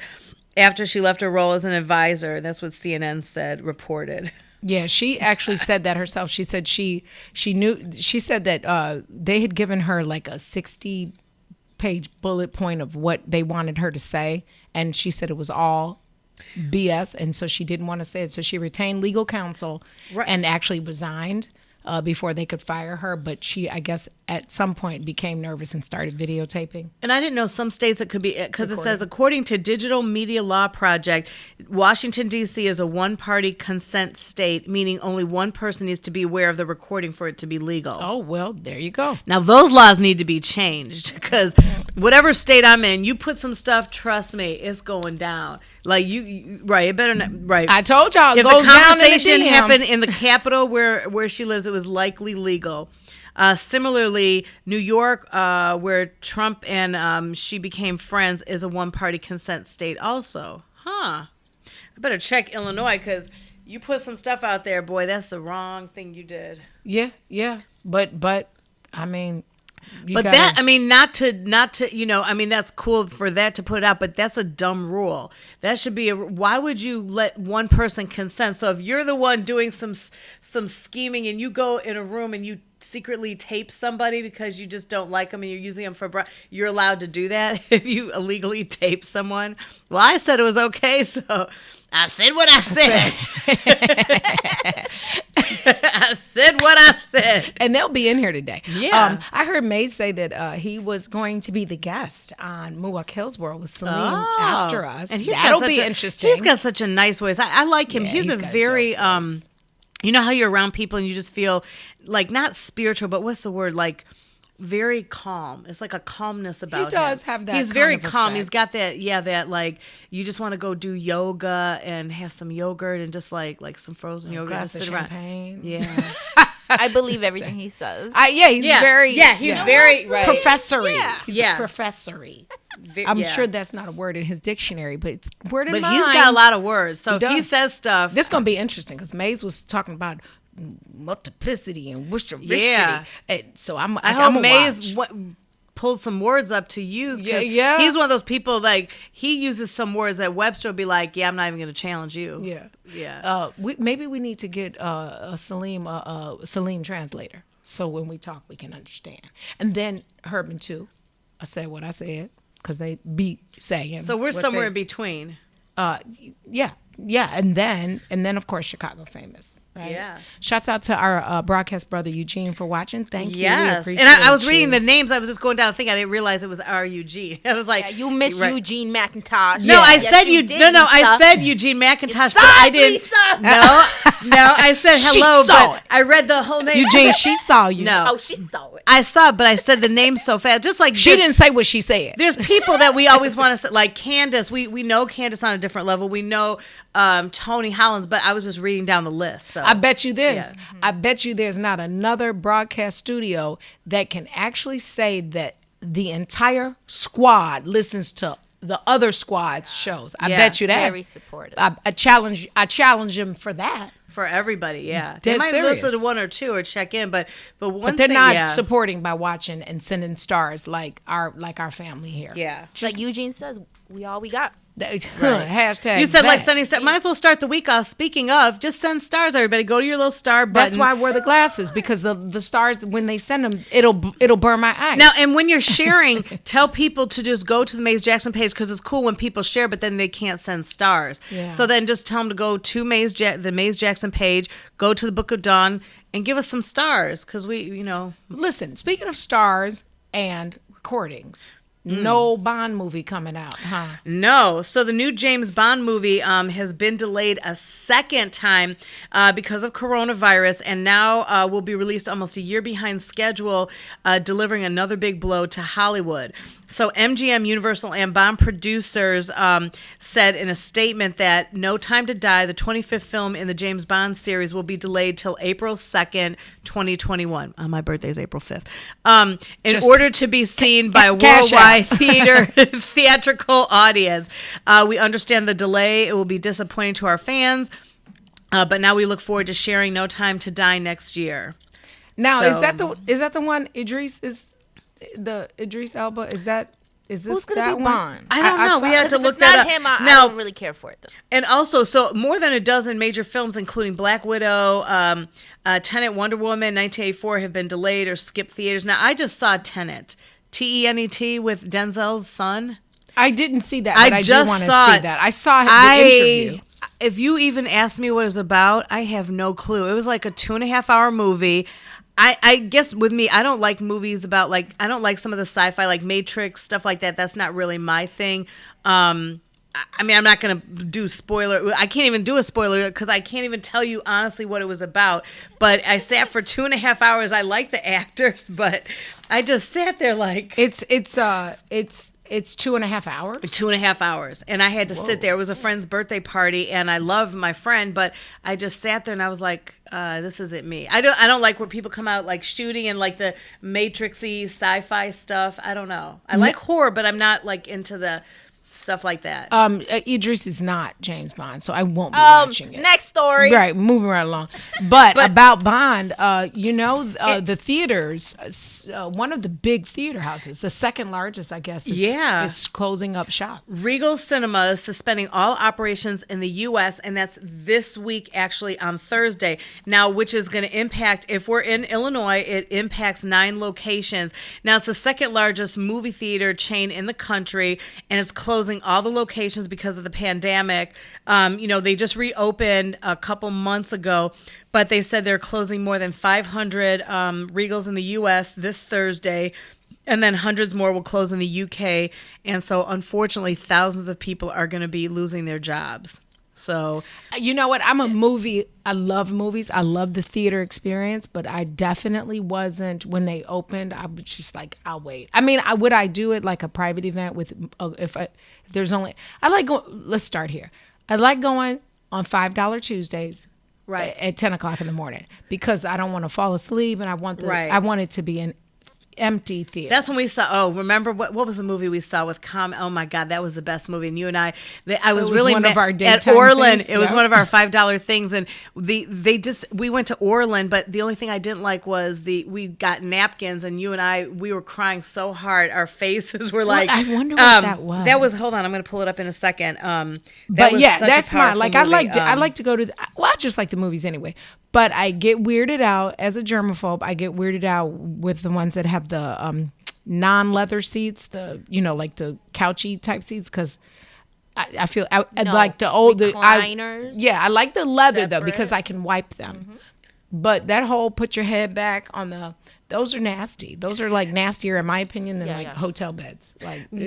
after she left her role as an advisor. That's what CNN reported. Yeah, she actually said that herself. She said she said that they had given her like a 60-page bullet point of what they wanted her to say, and she said it was all BS, and so she didn't want to say it. So she retained legal counsel and actually resigned before they could fire her. But she, I guess, at some point became nervous and started videotaping. And I didn't know some states it could be, because it says, according to Digital Media Law Project, Washington, D.C. is a one-party consent state, meaning only one person needs to be aware of the recording for it to be legal. Oh, well, there you go. Now, those laws need to be changed, because whatever state I'm in, you put some stuff, trust me, it's going down. Like, right, it better not, right. I told y'all, if it goes the conversation down in the DM. happened in the Capitol where she lives, it was likely legal. Similarly, New York, where Trump and she became friends, is a one-party consent state also. Huh. I better check Illinois, because you put some stuff out there, boy, that's the wrong thing you did. Yeah. But I mean... But that, I mean, not to, you know, I mean, that's cool for that to put out, but that's a dumb rule. That should be why would you let one person consent? So if you're the one doing some scheming and you go in a room and you secretly tape somebody because you just don't like them and you're using them for, you're allowed to do that if you illegally tape someone? Well, I said it was okay, so I said what I said. I said what I said. And they'll be in here today. Yeah. I heard Maze say that he was going to be the guest on Muwak Hillsborough with Celine after us. And that'll be interesting. He's got such a nice voice. I like him. Yeah, he's a got a very, dope voice. you know how you're around people and you just feel like, not spiritual, but what's the word? Like, very calm. It's like a calmness about him. He does have that. He's kind very of calm. effect. He's got that, that like, you just want to go do yoga and have some yogurt and just like some frozen yogurt. Glass Just of sit around. champagne. Yeah. I believe everything he says. He's very... Yeah, he's very... Right. Professory. He's Yeah. professory. I'm sure that's not a word in his dictionary, but it's a word in But mine. he's got a lot of words. So He if he does. says stuff... This is going to be interesting because Maze was talking about multiplicity and wishericity. Yeah. And so I hope Maze pulled some words up to use. Yeah. He's one of those people, like, he uses some words that Webster will be like, I'm not even going to challenge you. Yeah. Maybe we need to get a Salim translator. So when we talk, we can understand. And then Herman, too. I said what I said because they be saying. So we're somewhere in between. Yeah. And then, of course, Chicago Famous. Right? Yeah. Shouts out to our broadcast brother Eugene for watching. Thank you. Yes. We And I was appreciate reading you. the names. I was just going down thinking. I didn't realize it was R-U-G. I was like, You miss right. Eugene McIntosh. No, I Yes, said you you. did, No, Lisa. I said Eugene McIntosh, but saw I it, didn't. Lisa. No, I said She hello, saw but it. I read the whole name. Eugene, she saw you. No. Oh, she saw it. I saw it, but I said the name so fast. Just like She didn't say what she said. There's people that we always want to say, like Candace. We know Candace on a different level. We know Tony Hollins, but I was just reading down the list. So I bet you this. Yeah. I bet you there's not another broadcast studio that can actually say that the entire squad listens to the other squad's shows. I Yeah. bet you that. Very supportive. I challenge him for that. for everybody, yeah. Dead They might serious. listen to one or two or check in, but one But they're thing, not yeah. supporting by watching and sending stars like our family here. Yeah. Like Eugene says, we all we got. Hashtag You said like that. sending stars. Might as well start the week off. Speaking of, just send stars, everybody. Go to your little star button. That's why I wear the glasses, because the stars, when they send them, it'll burn my eyes. Now, and when you're sharing, tell people to just go to the Maze Jackson page, because it's cool when people share, but then they can't send stars. Yeah. So then just tell them to go to the Maze Jackson page, go to the Book of Dawn, and give us some stars, because Listen, speaking of stars and recordings, no Bond movie coming out, huh? No. So the new James Bond movie has been delayed a second time because of coronavirus, and now will be released almost a year behind schedule, delivering another big blow to Hollywood. So MGM, Universal, and Bond producers said in a statement that No Time to Die, the 25th film in the James Bond series, will be delayed till April 2nd, 2021. My birthday is April 5th. In order to be seen by a worldwide theatrical audience. We understand the delay. It will be disappointing to our fans, but now we look forward to sharing No Time to Die next year. Now, So- is that the one Idris Elba? Is that Is this Who's gonna that be one? Bond? I don't know. We had to If look it's that not up. him, I Now- don't really care for it though. And also, so more than a dozen major films, including Black Widow, Tenet, Wonder Woman, 1984, have been delayed or skipped theaters. Now, I just saw Tenet, Tenet with Denzel's son. I didn't see that, but I just do want to saw see it. that. I saw the interview. If you even asked me what it was about, I have no clue. It was like a 2.5-hour movie. I guess with me, I don't like movies about I don't like some of the sci-fi like Matrix stuff like that. That's not really my thing. I mean, I'm not gonna do spoiler. I can't even do a spoiler because I can't even tell you honestly what it was about. But I sat for 2.5 hours. I like the actors, but I just sat there like It's 2.5 hours. 2.5 hours, and I had to sit there. It was a friend's birthday party, and I love my friend, but I just sat there and I was like, "This isn't me." I don't like where people come out like shooting and like the Matrixy sci-fi stuff. I don't know. I like horror, but I'm not like into the stuff like that. Idris is not James Bond, so I won't be watching it. Next story. Right, moving right along. But about Bond, the theaters, one of the big theater houses, the second largest, I guess, is closing up shop. Regal Cinema is suspending all operations in the U.S., and that's this week, actually, on Thursday. Now, which is going to impact, if we're in Illinois, it impacts 9 locations. Now, it's the second largest movie theater chain in the country, and it's closing all the locations because of the pandemic. They just reopened a couple months ago, but they said they're closing more than 500 Regals in the U.S. this Thursday, and then hundreds more will close in the U.K. And so, unfortunately, thousands of people are going to be losing their jobs. So, you know what? I love movies. I love the theater experience, but I definitely wasn't, when they opened, I was just like, I'll wait. I mean, would I do it like a private event with, if there's only, let's start here. I like going on $5 Tuesdays. Right. At 10 o'clock in the morning, because I don't want to fall asleep, and I want it to be an empty theater. That's when we saw. Remember what was the movie we saw with Oh my God, that was the best movie. And you and I was really one of our at daytime Orland. things. It was one of our $5 things, and we went to Orland. But the only thing I didn't like was we got napkins, and you and we were crying so hard, our faces were like. I wonder what that was. That was. Hold on, I'm going to pull it up in a second. That's mine. Like movie. I like to go to. I just like the movies anyway. But I get weirded out as a germaphobe. I get weirded out with the ones that have the non-leather seats, like the couchy type seats, because I feel I like the old recliners. I like the leather separate. though, because I can wipe them. Mm-hmm. But that whole put your head back on those are nasty. Those are like nastier in my opinion than hotel beds. Like what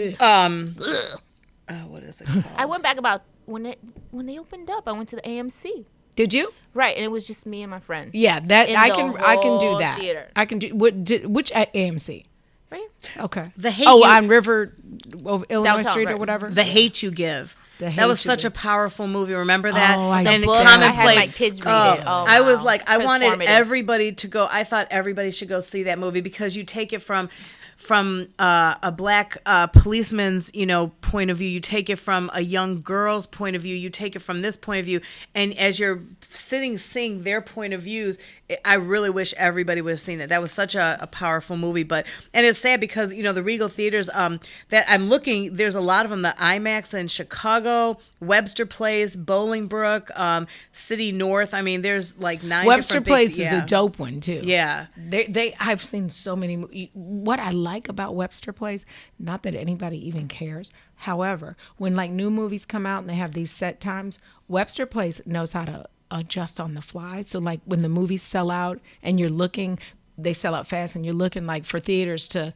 is it called? I went back about when they opened up. I went to the AMC. Did you? Right, and it was just me and my friend. Yeah, that in I the can do whole that. Theater. I can do which AMC? Right. Okay. On River Illinois Downtown, Street or right. whatever. The Hate You Give. That was such a powerful movie. Remember that? Oh, I and did. I had my kids read it. Oh, I was wow. like, I wanted Transformative. everybody to go. I thought everybody should go see that movie because you take it from a black policeman's point of view, you take it from a young girl's point of view, you take it from this point of view, and as you're seeing their point of views, I really wish everybody would have seen that. That was such a powerful movie. And it's sad because the Regal theaters that I'm looking, there's a lot of them. The IMAX in Chicago, Webster Place, Bolingbrook, City North. I mean, there's like 9 Webster different Place is a dope one too. Yeah, I've seen so many. What I like about Webster Place, not that anybody even cares. However, when like new movies come out and they have these set times, Webster Place knows how to adjust on the fly. So like when the movies sell out and you're looking, they sell out fast, and you're looking like for theaters to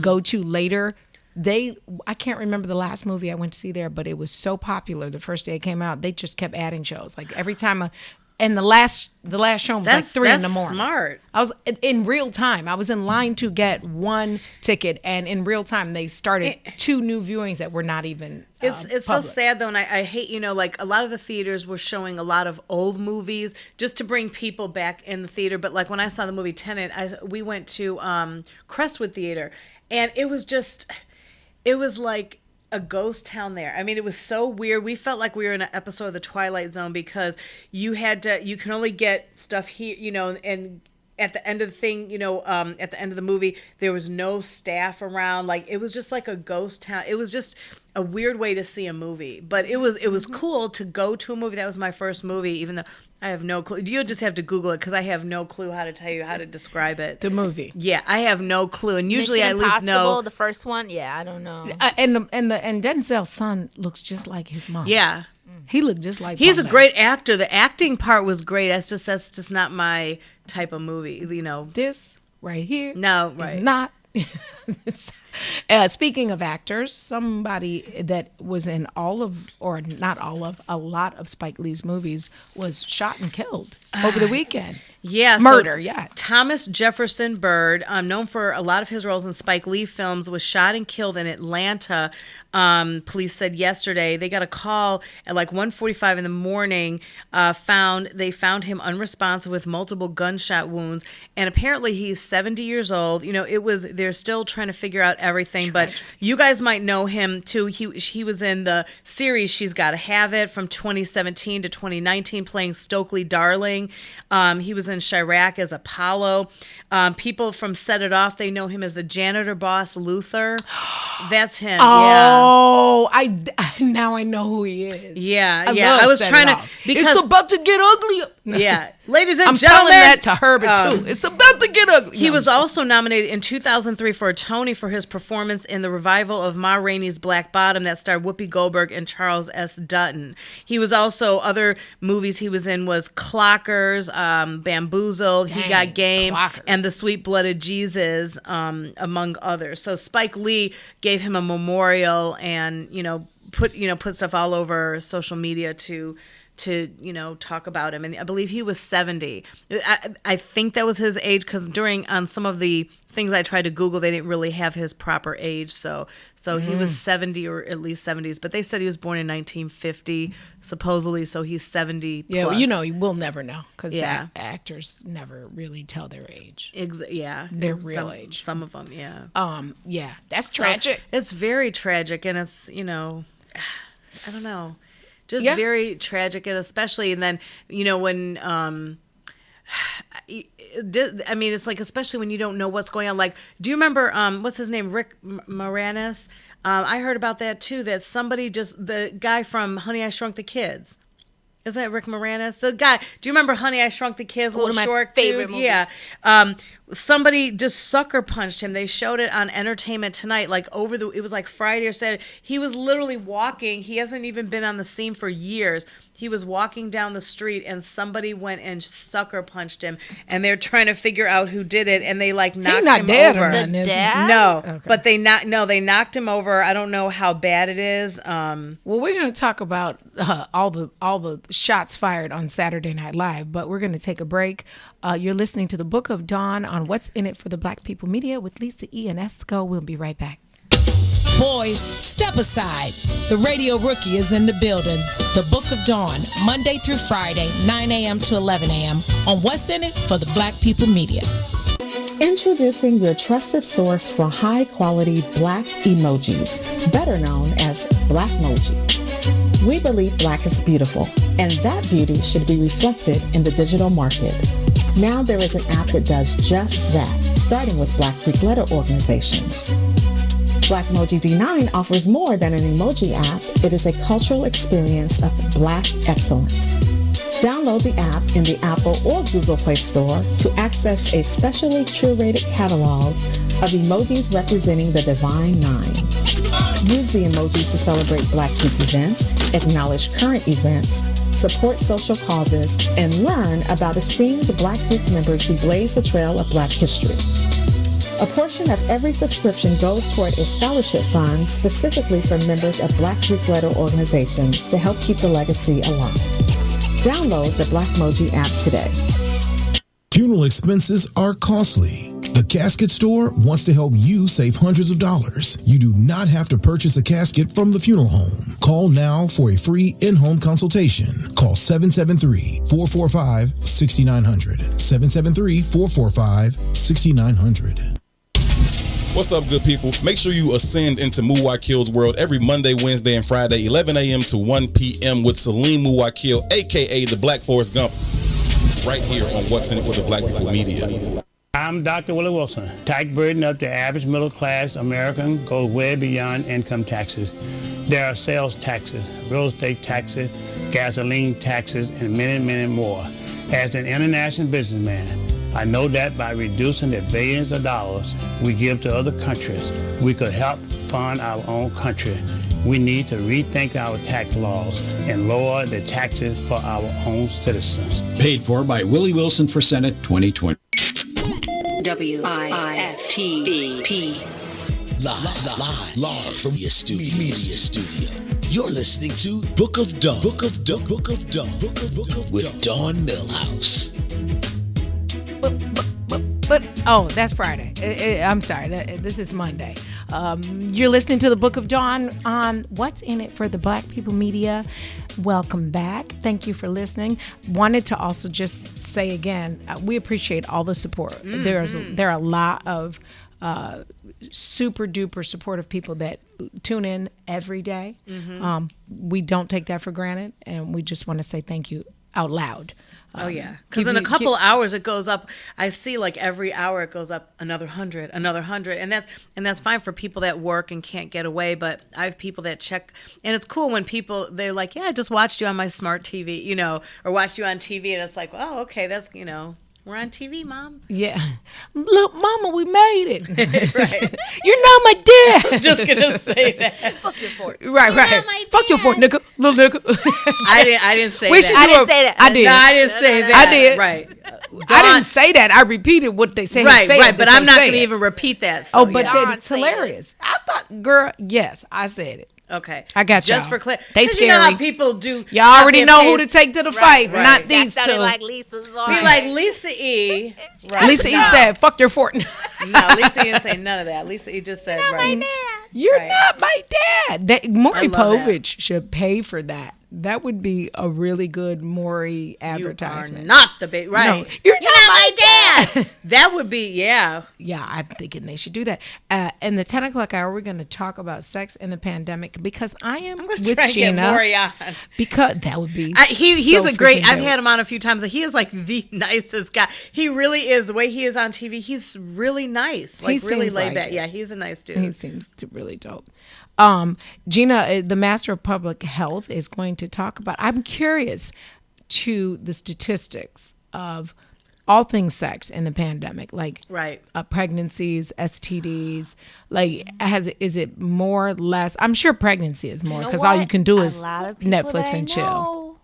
go to later. I can't remember the last movie I went to see there, but it was so popular the first day it came out. They just kept adding shows. Like every time and the last show was like 3 in the morning. That's smart. I was in real time. I was in line to get one ticket, and in real time they started 2 new viewings that were not even. It's so sad though, and I hate like a lot of the theaters were showing a lot of old movies just to bring people back in the theater. But like when I saw the movie Tenet, we went to Crestwood Theater, and it was like a ghost town there. I mean, it was so weird. We felt like we were in an episode of The Twilight Zone because you can only get stuff here, and at the end of the thing, at the end of the movie, there was no staff around. Like, it was just like a ghost town. It was just a weird way to see a movie. But it was cool to go to a movie. That was my first movie, even though I have no clue. You just have to Google it because I have no clue how to tell you how to describe it. The movie. Yeah, I have no clue. And usually Mission I at least Impossible, know. the first one. Yeah, I don't know. And Denzel's son looks just like his mom. Yeah. He looked just like He's Paul a great actor. The acting part was great. That's just not my type of movie, This right here No, right. is not. Speaking of actors, somebody that was in a lot of Spike Lee's movies was shot and killed over the weekend. Yeah, murder. So Thomas Jefferson Byrd, known for a lot of his roles in Spike Lee films, was shot and killed in Atlanta. Police said yesterday they got a call at like 1:45 in the morning. They found him unresponsive with multiple gunshot wounds, and apparently he's 70 years old. They're still trying to figure out everything, but you guys might know him too. He was in the series She's Gotta Have It from 2017 to 2019, playing Stokely Darling. He was in Chirac as Apollo. People from Set It Off, they know him as the janitor boss Luther. That's him. Oh, now I know who he is. Yeah, I was trying to because it's about to get ugly. Yeah, ladies and I'm gentlemen, telling that to Herbert too. It's about to get ugly. He was also nominated in 2003 for a Tony for his performance in the revival of Ma Rainey's Black Bottom that starred Whoopi Goldberg and Charles S. Dutton. He was also other movies he was in was Clockers, Bamboozled, He Got Game, Clockers. and The Sweet Blooded Jesus, among others. So Spike Lee gave him a memorial and put stuff all over social media to talk about him. And I believe he was 70. I think that was his age because on some of the things I tried to Google, they didn't really have his proper age. So he was 70 or at least 70s. But they said he was born in 1950, supposedly. So he's 70 plus. Yeah, well, we'll never know because actors never really tell their age. Their real age. Some of them, yeah. That's tragic. It's very tragic, and it's, I don't know. Just very tragic, and especially, and then, when, it's like, especially when you don't know what's going on. Like, do you remember, what's his name? Rick Moranis? I heard about that too, that somebody the guy from Honey, I Shrunk the Kids. Isn't that Rick Moranis? The guy, do you remember Honey, I Shrunk the Kids? One of my short favorite dude? movies. Yeah. Somebody just sucker punched him. They showed it on Entertainment Tonight, it was like Friday or Saturday. He was literally walking. He hasn't even been on the scene for years. He was walking down the street and somebody went and sucker punched him, and they're trying to figure out who did it, and they knocked him dead over. The dad? No, Okay. but they knocked him over. I don't know how bad it is. Well, we're going to talk about all the shots fired on Saturday Night Live, but we're going to take a break. You're listening to the Book of Dawn on What's in It for the Black People Media with Lisa E. and Esco. We'll be right back. Boys, step aside. The radio rookie is in the building. The Book of Dawn, Monday through Friday, 9 a.m. to 11 a.m. on What's in It for the Black People Media. Introducing your trusted source for high-quality Black emojis, better known as Blackmoji. We believe Black is beautiful, and that beauty should be reflected in the digital market. Now there is an app that does just that, starting with Black Greek letter organizations. Blackmoji D9 offers more than an emoji app. It is a cultural experience of Black excellence. Download the app in the Apple or Google Play Store to access a specially curated catalog of emojis representing the Divine Nine. Use the emojis to celebrate Black Greek events, acknowledge current events, support social causes, and learn about esteemed Black Greek members who blaze the trail of Black history. A portion of every subscription goes toward a scholarship fund specifically for members of Black Greek letter organizations to help keep the legacy alive. Download the Blackmoji app today. Funeral expenses are costly. The Casket Store wants to help you save hundreds of dollars. You do not have to purchase a casket from the funeral home. Call now for a free in-home consultation. Call 773-445-6900. 773-445-6900. What's up, good people? Make sure you ascend into Muwakil's world every Monday, Wednesday, and Friday, 11 a.m. to 1 p.m. with Salim Muwakil, a.k.a. the Black Forrest Gump. right here on What's in It for the Black People Media. I'm Dr. Willie Wilson. Tax burden of the average middle class American goes way beyond income taxes. There are sales taxes, real estate taxes, gasoline taxes, and many, many more. As an international businessman, I know that by reducing the billions of dollars we give to other countries, we could help fund our own country. We need to rethink our tax laws and lower the taxes for our own citizens. Paid for by Willie Wilson for Senate 2020. WIFTVP. Live from your media studio. You're listening to Book of Dawn. Book of with Dawn Millhouse. But that's Friday. I'm sorry. This is Monday. You're listening to the Book of Dawn on What's in It for the Black People Media. Welcome back. Thank you for listening. Wanted to also just say again, we appreciate all the support. There are a lot of super duper supportive people that tune in every day. We don't take that for granted, and we just want to say thank you out loud. Oh yeah, because in a couple hours it goes up. I see like every hour it goes up another 100, and that's fine for people that work and can't get away. But I have people that check, and it's cool when people they're like, yeah, I just watched you on my smart TV, or watched you on TV, and it's like, oh, okay, that's we're on TV, Mom. Yeah. Look, Mama, we made it. Right. You're not my dad. I was just gonna say that. Fuck your fort. Right. Fuck your fort, nigga. Little nigga. I didn't say that. I didn't say that. I did. No, I didn't say that. I did. Right. I didn't say that. I repeated what they said. Right. But I'm not going to even repeat that. So, but it's hilarious. I thought, girl, yes, I said it. Okay. I got you. Just for clarity. They scary. You know how people do. Y'all already know who to take to the fight, not these two. Like Lisa's Be like Lisa E. Right. Lisa E said, fuck your fort. No, Lisa E didn't say none of that. Lisa E just said, right. You're not my dad. Maury Povich should pay for that. That would be a really good Maury advertisement. You are not the baby. Right. No, you're not my dad. That would be, yeah. Yeah, I'm thinking they should do that. In the 10 o'clock hour, we're going to talk about sex in the pandemic because I'm going to try and get Maury on. Because that would be he's a great, I've had him on a few times. He is like the nicest guy. He really is. The way he is on TV, he's really nice. Like really laid back. Yeah, he's a nice dude. He seems really dope. Gina, the Master of Public Health, is going to talk about, I'm curious to the statistics of all things sex in the pandemic, like pregnancies, STDs, like is it more or less? I'm sure pregnancy is more because all you can do is Netflix and chill.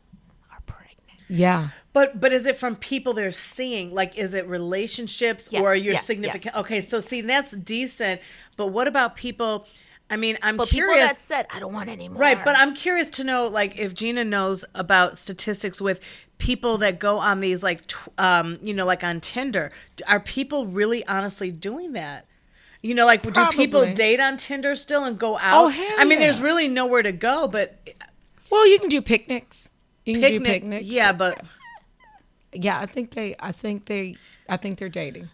Are pregnant. Yeah. But is it from people they're seeing? Like, is it relationships or your significant? Yes. Okay, so see, that's decent. But what about people? I mean, I'm but curious. People that said, I don't want any more. Right, but I'm curious to know, like, if Gina knows about statistics with people that go on these, like, like on Tinder. Are people really honestly doing that? Like, do people date on Tinder still and go out? Oh, hell I mean, there's really nowhere to go, but. Well, you can do picnics. You can do picnics. Yeah, but. Yeah, I think they're dating.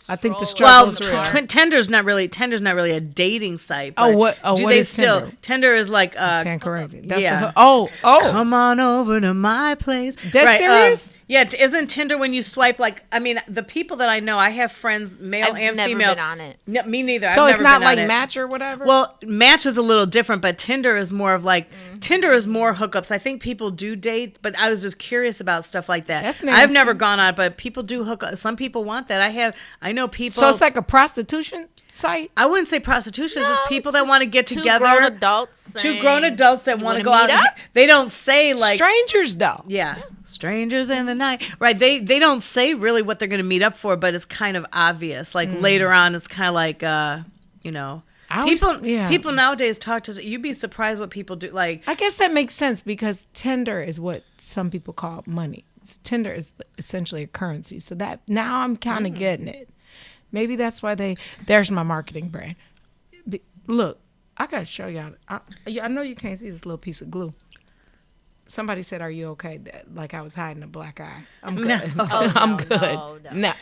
I think the struggle's real. Tinder's not really a dating site. But what is Tinder? Tinder is like stand corrected. That's yeah. Come on over to my place. That's serious? Yeah, isn't Tinder when you swipe like? I mean, the people that I know, I have friends, male and female. I've never been on it. No, me neither. So I've it's never not been like on it. Match or whatever. Well, Match is a little different, but Tinder is more of like Tinder is more hookups. I think people do date, but I was just curious about stuff like that. That's I've never gone on, but people do hook up. Some people want that. I know people. So it's like a prostitution site? I wouldn't say prostitution. It's just people that want to get together. Two grown adults that want to go out. They don't say like strangers though. Yeah, strangers in the night. Right. They don't say really what they're going to meet up for, but it's kind of obvious. Like later on, it's kind of like people nowadays talk to. You'd be surprised what people do. Like I guess that makes sense because Tinder is what some people call money. Tinder is essentially a currency. So that now I'm kind of getting it. Maybe that's why there's my marketing brand. Look, I got to show y'all. I know you can't see this little piece of glue. Somebody said, "Are you okay?" Like I was hiding a black eye. I'm good. No. I'm good. No.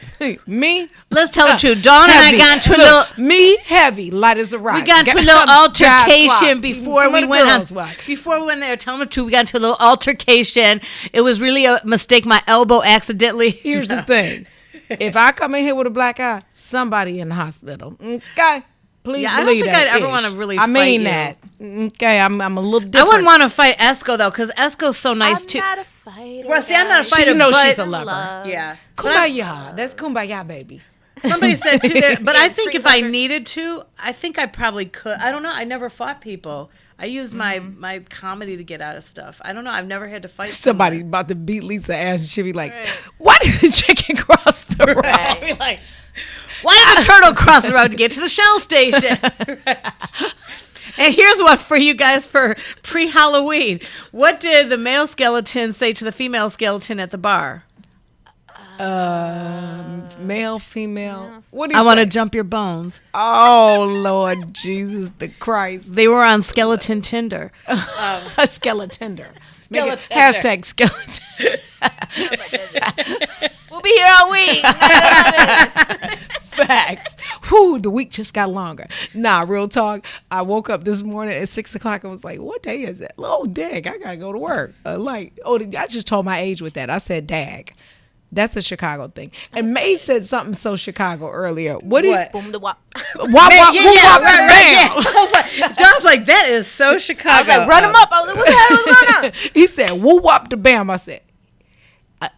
Me? Let's tell the truth. Dawn and I got into a little. Me heavy, light as a rock. We got into a little altercation before we went on. Walk. Before we went there, tell them the truth. We got into a little altercation. It was really a mistake. My elbow accidentally. Here's the thing: if I come in here with a black eye, somebody in the hospital. Okay. Please I don't believe think that I'd ever ish. want to really I fight mean you. that. Okay, I'm a little different. I wouldn't want to fight Esco though, because Esco's so nice too. I'm not a fighter. Well, see, I'm not a fighter. You know but she's a lover. Yeah. Kumbaya. That's kumbaya, baby. Somebody said too there, but I think if I needed to, I think I probably could. I don't know. I never fought people. I use my comedy to get out of stuff. I don't know. I've never had to fight Somebody about to beat Lisa ass and she'll be like, why did the chicken cross the road? I'll be like, why did the turtle cross the road to get to the Shell station? And here's one for you guys for pre-Halloween. What did the male skeleton say to the female skeleton at the bar? Male, female. What do I you want to say? jump your bones. Oh, Lord Jesus the Christ. They were on skeleton Tinder. A skeletender. Skeletender. Hashtag skeleton. We'll be here all week. Facts. Whew, the week just got longer. Nah, real talk. I woke up this morning at 6 o'clock and was like, what day is it? Oh, dag, I got to go to work. I just told my age with that. I said, dag. That's a Chicago thing. And May said something so Chicago earlier. What? Boom the wop. Wop, wop, Yeah, woo, wop, bam. I was like, that is so Chicago. I was like, run him up. I was like, what the hell is going on? He said, woo, wop, the bam. I said,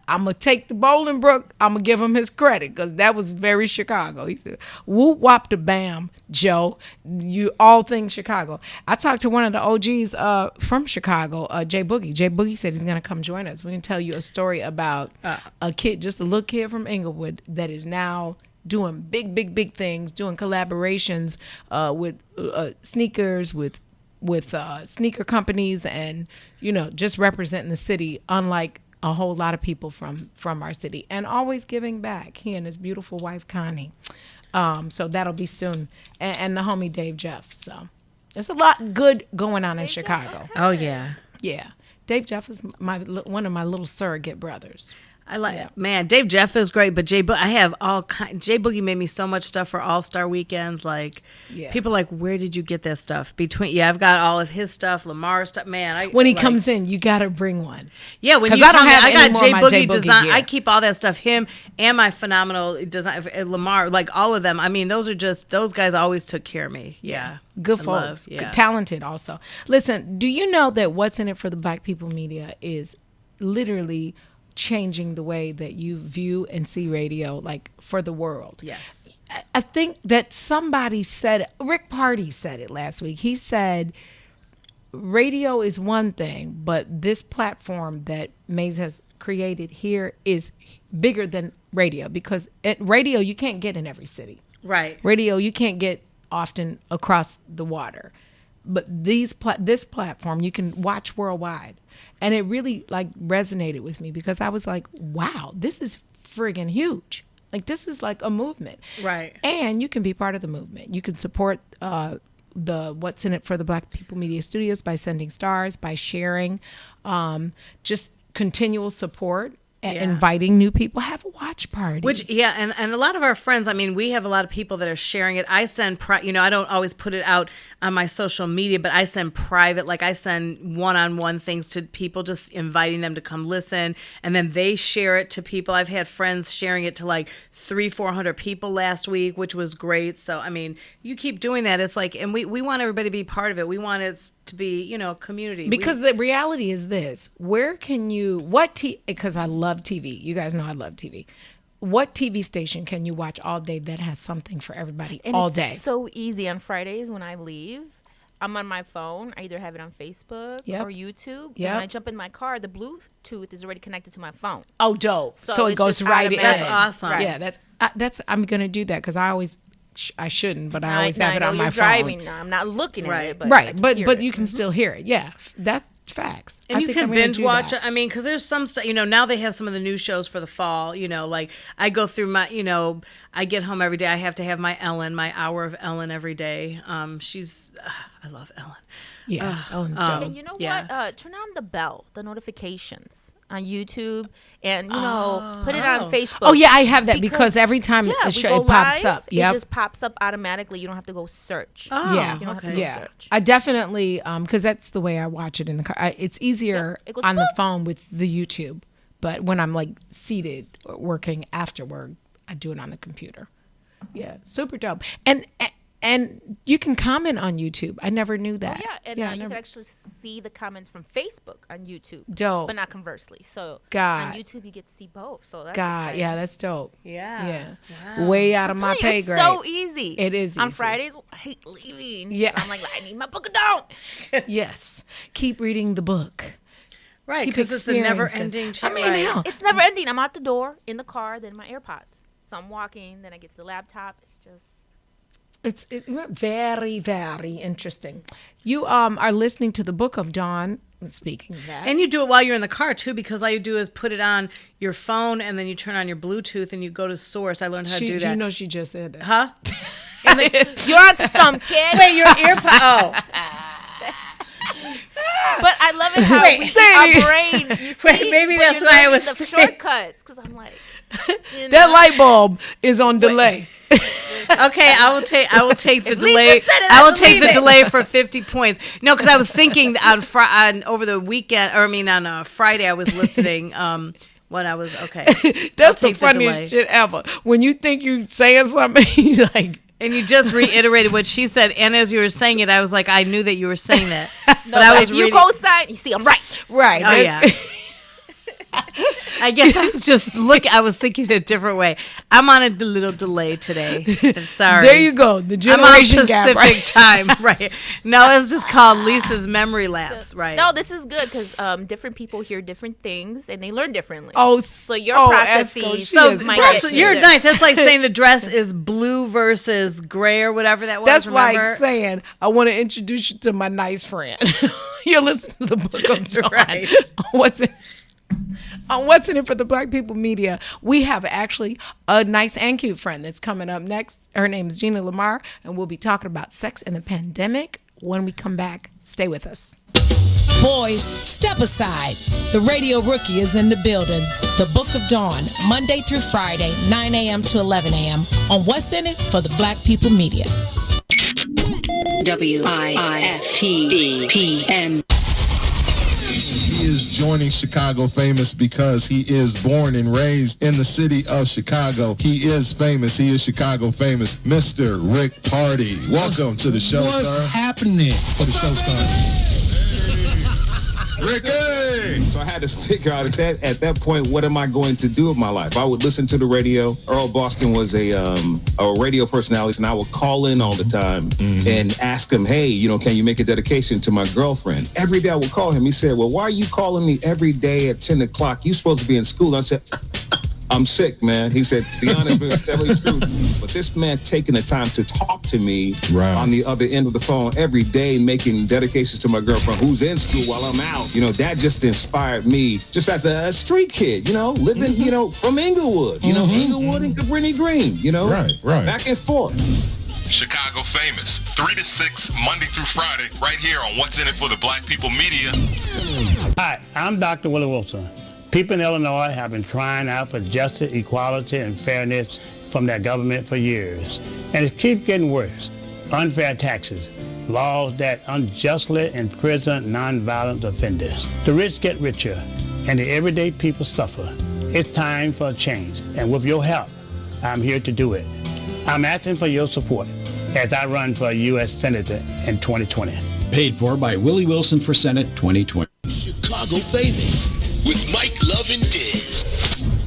I'm going to take the Bolingbrook. I'm going to give him his credit because that was very Chicago. He said, whoop, wop, the bam, Joe. You all things Chicago. I talked to one of the OGs from Chicago, Jay Boogie. Jay Boogie said he's going to come join us. We're going to tell you a story about a kid, just a little kid from Inglewood that is now doing big things, doing collaborations with sneakers, with sneaker companies and, just representing the city, unlike a whole lot of people from our city, and always giving back. He and his beautiful wife Connie. So that'll be soon, and the homie Dave Jeff. So there's a lot good going on in Chicago. Oh yeah, yeah. Dave Jeff is one of my little surrogate brothers. I like man. Dave Jeff is great, but Jay Boogie made me so much stuff for All-Star weekends. Like people are like, where did you get that stuff? I've got all of his stuff, Lamar's stuff. Man, when he comes in, you gotta bring one. Yeah, when you I don't have I any got more Jay of my Boogie design. gear. I keep all that stuff. Him and my phenomenal design, Lamar, like all of them. I mean, those guys always took care of me. Yeah. Good I folks, love, talented also. Listen, do you know that What's in It for the Black People Media is literally changing the way that you view and see radio, like for the world? Yes. I think that somebody said, Rick Party said it last week. He said, radio is one thing, but this platform that Maze has created here is bigger than radio, because at radio, you can't get in every city. Right. Radio, you can't get often across the water. But this platform, you can watch worldwide. And it really resonated with me because I was like, wow, this is friggin' huge. Like, this is like a movement. Right. And you can be part of the movement. You can support the What's in It for the Black People Media Studios by sending stars, by sharing, just continual support. Inviting new people, have a watch party. And a lot of our friends, I mean, we have a lot of people that are sharing it. I send, I don't always put it out on my social media, but I send private, I send one-on-one things to people, just inviting them to come listen, and then they share it to people. I've had friends sharing it to 300-400 people last week, which was great. So, I mean, you keep doing that. It's and we want everybody to be part of it. We want it to be, community. Because the reality is this, where can you, because I love TV. You guys know I love TV. What TV station can you watch all day that has something for everybody all day? It's so easy. On Fridays when I leave, I'm on my phone. I either have it on Facebook or YouTube. Yep. And when I jump in my car, the Bluetooth is already connected to my phone. Oh, dope. So it goes right in. That's awesome. Right. Yeah, that's I'm going to do that because I shouldn't, but I always have it on my phone. Driving now. I'm not looking at it, but right. But you can still hear it. Yeah, that's facts. And you can binge watch it. I mean, because there's some stuff, now they have some of the new shows for the fall, I go through my, I get home every day. I have to have my hour of Ellen every day. I love Ellen. Yeah, Ellen's dope. And you know what? Turn on the bell, the notifications on YouTube, and put it on Facebook. Oh yeah, I have that because every time it pops up. It just pops up automatically. You don't have to go search. You don't have to go search. I definitely because that's the way I watch it in the car. It's easier it goes on the phone with the YouTube, but when I'm like seated working afterward, I do it on the computer. Yeah, super dope. And you can comment on YouTube. I never knew that. Oh, yeah, and you can actually see the comments from Facebook on YouTube. Dope. But not conversely. So God. on YouTube, you get to see both. So that's God, exciting. yeah, that's dope. Yeah. Way out of my pay It's grade. so easy. It is easy. On Fridays, I hate leaving. Yeah. I'm like, I need my book of dawn. Yes. Keep reading the book. Right, Keep because it's a never-ending I mean, hell. It's never ending. I'm out the door, in the car, then my AirPods. So I'm walking, then I get to the laptop. It's just... It's very, very interesting. You are listening to the Book of Dawn. Speaking of that, and you do it while you're in the car too, because all you do is put it on your phone, and then you turn on your Bluetooth, and you go to source. I learned how to do that. You know, she just said that, huh? You're onto some kid. Wait, your earpod. Oh. But I love it how our brain. You see, maybe that's why I was the shortcuts because I'm like, that light bulb is on delay. Okay, I will take the delay. I will take the delay for 50 points. No, because I was thinking on over the weekend, or I mean on Friday, I was listening. When I was that's the funniest shit ever. When you think you're saying something, you like. And you just reiterated what she said, and as you were saying it, I was like, I knew that you were saying that. No, but I was you co-sign, you see, I'm right. Right. Oh yeah. I guess I was thinking a different way. I'm on a little delay today. Sorry. There you go. The generation gap, right? Pacific time, right? No, it's just called Lisa's memory lapse, right? No, this is good because different people hear different things and they learn differently. Oh, so your processes. You're nice. That's like saying the dress is blue versus gray or whatever that was. That's remember? like saying I want to introduce you to my nice friend. You're listening to the Book of Dawn. Right. What's in it for the Black People Media? We have actually a nice and cute friend that's coming up next. Her name is Gina Lamar, and we'll be talking about sex and the pandemic when we come back. Stay with us. Boys, step aside. The radio rookie is in the building. The Book of Dawn, Monday through Friday, 9 a.m. to 11 a.m. on What's in It for the Black People Media. WIFTV-PM. He is joining Chicago Famous because he is born and raised in the city of Chicago. He is famous. He is Chicago famous. Mr. Rick Party. Welcome to the show, sir. What's happening for the show, star? Ricky! So I had to figure out at that point, what am I going to do with my life? I would listen to the radio. Earl Boston was a radio personality, and I would call in all the time and ask him, hey, can you make a dedication to my girlfriend? Every day I would call him. He said, well, why are you calling me every day at 10 o'clock? You're supposed to be in school. I said, I'm sick, man. He said, to be honest, man, tell you the truth. But this man taking the time to talk to me on the other end of the phone every day, making dedications to my girlfriend who's in school while I'm out, that just inspired me just as a street kid, living, from Inglewood, Inglewood and Cabrini Green, Right. back and forth. Chicago Famous, 3 to 6, Monday through Friday, right here on What's in It for the Black People Media. Hi, I'm Dr. Willie Wilson. People in Illinois have been crying out for justice, equality, and fairness from their government for years. And it keeps getting worse. Unfair taxes, laws that unjustly imprison nonviolent offenders. The rich get richer, and the everyday people suffer. It's time for a change, and with your help, I'm here to do it. I'm asking for your support as I run for U.S. Senator in 2020. Paid for by Willie Wilson for Senate 2020. Chicago Famous with Mike Love and Diz.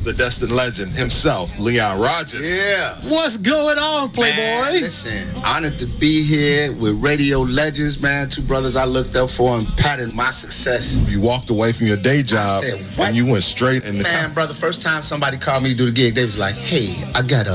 The destined legend himself, Leon Rogers. Yeah. What's going on, Playboy? Man, listen, honored to be here with radio legends, man. Two brothers I looked up for and patted my success. You walked away from your day job and you went straight in the Man, brother, first time somebody called me to do the gig, they was like, hey, I got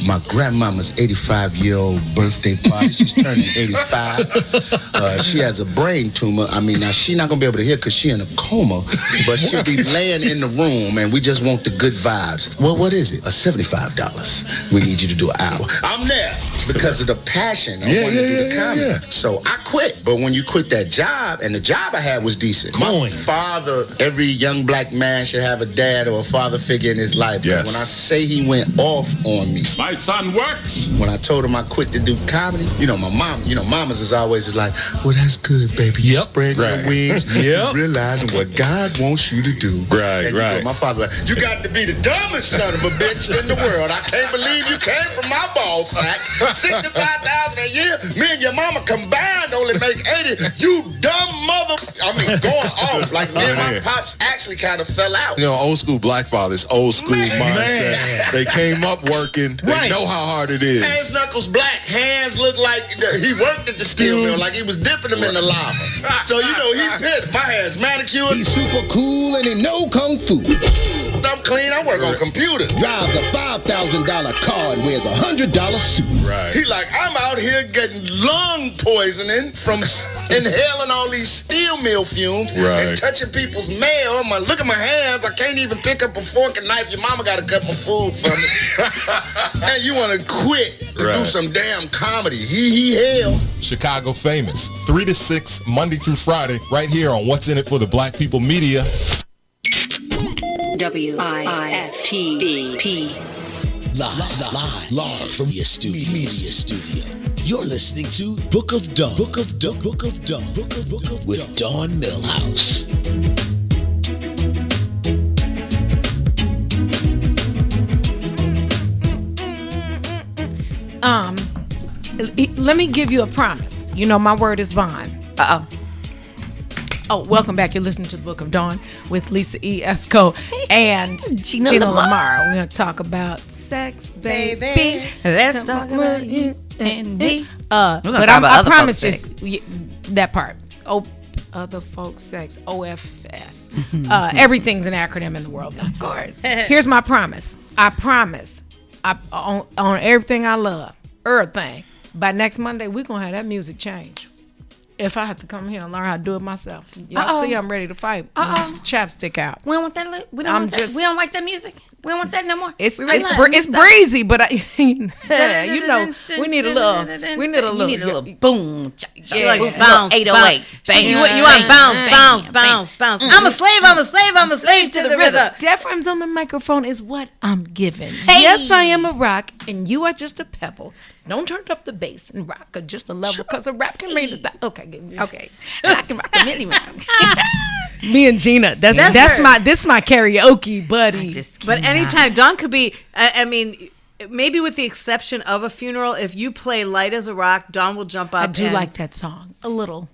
my grandmama's 85-year-old birthday party. She's turning 85. She has a brain tumor. I mean, now she's not going to be able to hear because she's in a coma, but she'll be laying in the room, and we just want the good vibes. Well, what is it? $75. We need you to do an hour. I'm there because of the passion. I wanted to do the comedy. So I quit. But when you quit that job, and the job I had was decent. My father, every young black man should have a dad or a father figure in his life. Yes. When I say he went off on me. My son works. When I told him I quit to do comedy, my mom, mamas is always like, well, that's good, baby. You spread your wings. Realizing what God wants you to do. Right. My father like, you got to be the dumbest son of a bitch in the world. I can't believe you came from my ball sack. $65,000 a year. Me and your mama combined only make 80. You dumb mother. I mean, going off. Like me and my pops actually kind of fell out. Old school black fathers, old school mindset. They came up working. They know how hard it is. Hands knuckles black. Hands look like he worked at the steel mill, like he was dipping them in the lava. So he pissed. My hair's manicured. He's super cool and he know kung fu. I'm clean. I work on computers. Drives a $5,000 car and wears a $100 suit. Right. He like, I'm out here getting lung poisoning from inhaling all these steel mill fumes and touching people's mail. Look at my hands. I can't even pick up a fork and knife. Your mama got to cut my food for me. And you want to quit to do some damn comedy. He hell. Chicago Famous, 3 to 6, Monday through Friday, right here on What's in It for the Black People Media. WIFTBP. Live from your media studio. You're listening to Book of Dawn. Book of Dawn with Dawn Millhouse. Let me give you a promise. My word is bond. Oh, welcome back. You're listening to the Book of Dawn with Lisa E. Esco and Gina Lamar. We're going to talk about sex, baby. Let's talk about you and me. But I promise you that part. Other folks' sex, OFS. Everything's an acronym in the world now. Of course. Here's my promise. I promise. On everything I love, everything. By next Monday, we're going to have that music change. If I have to come here and learn how to do it myself. Y'all see I'm ready to fight. Chapstick out. We don't want that. We don't like that music. We don't want that no more. It's breezy, but we need a little boom. Like bounce, 808. Bang. You want bounce. I'm a slave to the rhythm. Deference on the microphone is what I'm giving. Hey. Yes, I am a rock, and you are just a pebble. Don't turn up the bass and rock at just a level, because a rap can raise that. Okay. And I can rock them anyway. Me and Gina, this is my karaoke buddy. But anytime, Dawn could be. I mean, maybe with the exception of a funeral, if you play Light as a Rock, Dawn will jump up. I do like that song a little.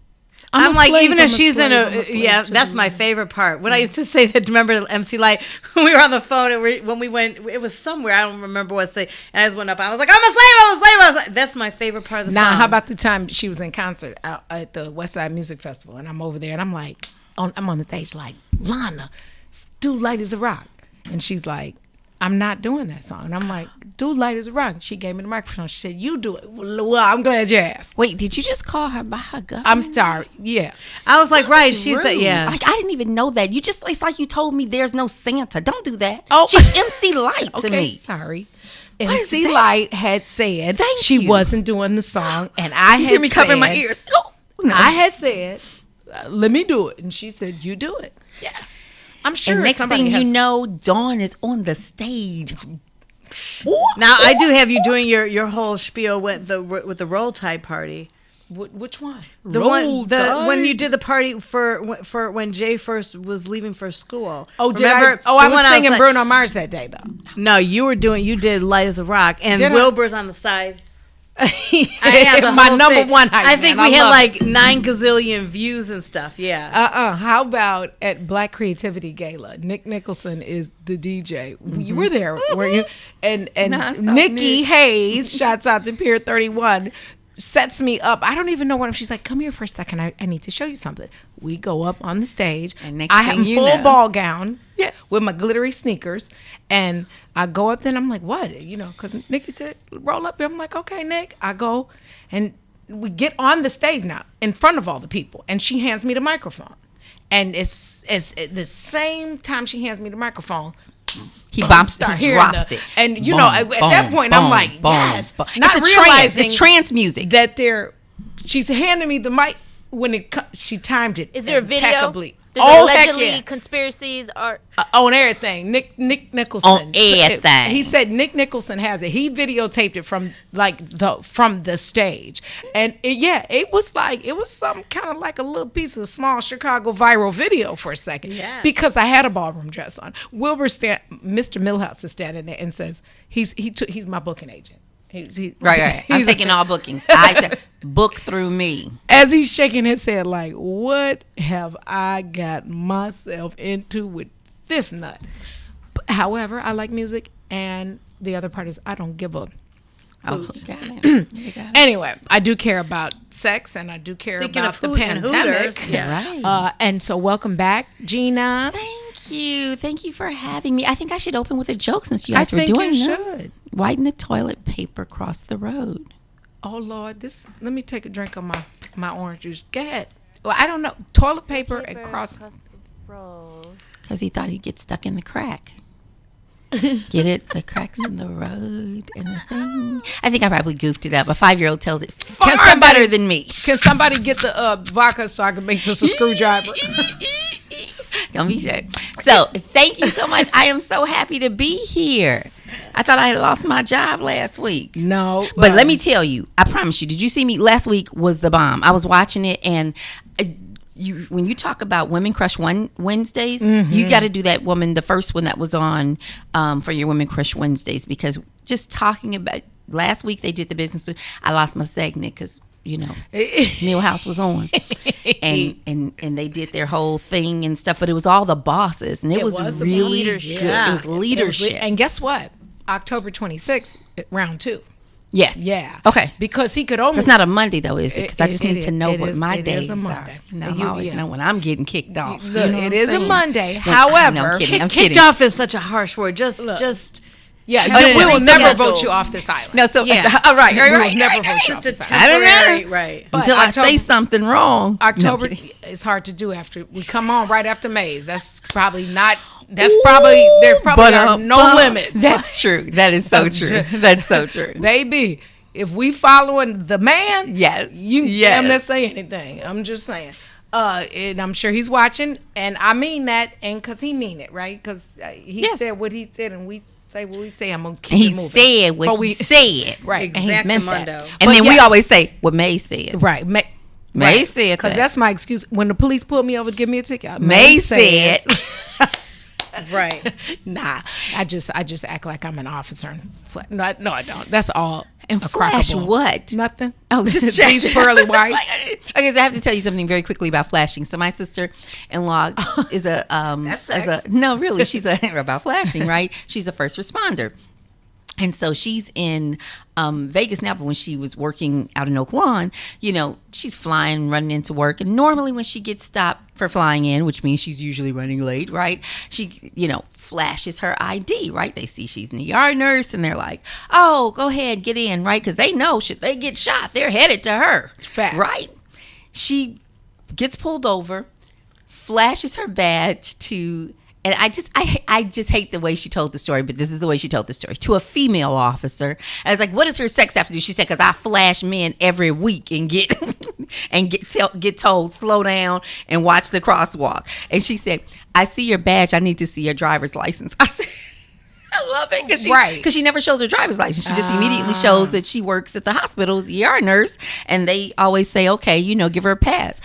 I'm like, even if she's in a that's my favorite part. When I used to say that, remember MC Light, when we were on the phone and when we went, it was somewhere, I don't remember what city, and I just went up, I was like, I'm a slave. I was like, that's my favorite part of the song. Now, how about the time she was in concert out at the West Side Music Festival, and I'm over there, and I'm like, I'm on the stage like, Lana, do Light as a Rock. And she's like, I'm not doing that song. And I'm like, do Light as a Rock. She gave me the microphone. She said, you do it. Well, I'm glad you asked. Wait, did you just call her by her government? I'm sorry. Yeah. I was like, right. She's the, yeah. Like, I didn't even know that. It's like you told me there's no Santa. Don't do that. Oh. She's MC Light to me. Sorry. MC Light had said she wasn't doing the song. And I had me covering my ears. Oh, no. I had said, let me do it. And she said, you do it. Yeah. I'm sure. And next thing you know, Dawn is on the stage. Now I do have you doing your whole spiel with the Roll Tide party. Which one? When you did the party for when Jay first was leaving for school. Oh, remember? I was singing Bruno Mars that day though. No, you did Light as a Rock, and Wilbur's on the side. I have my number one hype. I think we had like 9 gazillion views and stuff. Yeah. How about at Black Creativity Gala? Nick Nicholson is the DJ. Mm-hmm. You were there, weren't you? And Nikki Hayes, shouts out to Pier 31, sets me up. I don't even know what she's like. Come here for a second. I need to show you something. We go up on the stage. And next I have thing a full ball gown. Yes. With my glittery sneakers, and I go up there and I'm like, what? Because Nikki said, roll up here. I'm like, okay, Nick. I go, and we get on the stage now in front of all the people, and she hands me the microphone. And it's the same time she hands me the microphone, He bumps, start he hearing drops the- it. And you Boom, know, at that point, I'm boom, like, boom, yes. boom. Not It's a trance. realizing It's trance music. that she's handing me the mic when she timed it. Is there a video? impeccably. There's allegedly heck yeah. conspiracies are On everything. Nick Nicholson. On everything. He said Nick Nicholson has it. He videotaped it from the stage. And it was some kind of like a little piece of small Chicago viral video for a second. Yeah. Because I had a ballroom dress on. Mr. Millhouse is standing there and says he's my booking agent. Right. I'm taking all bookings. Book through me. As he's shaking his head like, what have I got myself into with this nut? However, I like music, and the other part is I don't give a hoot. Got it. Anyway, I do care about sex, and I do care Speaking about of the hoot and pandemic. hooters, yeah. Right. And so welcome back, Gina. Thank you for having me. I think I should open with a joke since you guys were doing you that. should. Why didn't the toilet paper cross the road? Oh Lord, let me take a drink of my orange juice. Go ahead. Well, I don't know. Toilet paper across the road. Because he thought he'd get stuck in the crack. Get it? The cracks in the road and the thing. I think I probably goofed it up. A 5-year-old tells it far better than me. Can somebody get the vodka so I can make just a screwdriver? Don't be sad. So, thank you so much. I am so happy to be here. I thought I had lost my job last week. No. But let me tell you, I promise you, did you see me? Last week was the bomb. I was watching it, and when you talk about Women Crush Wednesdays, you got to do that woman, the first one that was on for your Women Crush Wednesdays, because just talking about, last week they did the business. I lost my segment because, Millhouse was on, and they did their whole thing and stuff. But it was all the bosses, and it was really good. Yeah. It was leadership. And guess what? October 26th, round 2. Yes. Yeah. Okay. Because he could only. It's not a Monday though, is it? Because I just need to know what my it days is a Monday. are. I always know when I'm getting kicked off. Look, it is a Monday. No, However, I'm kidding. Kicked off is such a harsh word. Just Yeah, we will never vote you off this island. No, so Yeah. all right, We will right. never vote you just off a this island. temporary, right? But Until I say something wrong. October is hard to do after we come on right after Mays. That's probably not. That's probably there. Probably are no limits. That's true. That is so true. That's so true. Baby, if we following the man, Yes. you damn near say anything. I'm just saying. And I'm sure he's watching, and I mean that, and because he mean it, right? Because he said what he said, and we say what we say. I'm gonna keep He it moving. said what he said. Right, and he meant that. And But then we yes. always say what May said. Right, May said because that. that's my excuse. When the police pulled me over to give me a ticket, May said. Right. Nah, I just act like I'm an officer. No, I don't. That's all. And a flash crackable. what? Nothing. Oh, just These pearly whites. Okay, so I have to tell you something very quickly about flashing. So my sister-in-law is no, really, she's about flashing, right? She's a first responder. And so she's in Vegas now, but when she was working out in Oak Lawn, she's flying, running into work. And normally when she gets stopped for flying in, which means she's usually running late, right? She, flashes her ID, right? They see she's an ER nurse and they're like, oh, go ahead, get in, right? Because they know should they get shot, they're headed to her, right? She gets pulled over, flashes her badge to... And I just hate the way she told the story, but this is the way she told the story. To a female officer. I was like, what does her sex have to do? She said, because I flash men every week and get told, slow down and watch the crosswalk. And she said, I see your badge. I need to see your driver's license. I said, I love it. Because she never shows her driver's license. She just immediately shows that she works at the hospital, the ER nurse. And they always say, okay, give her a pass.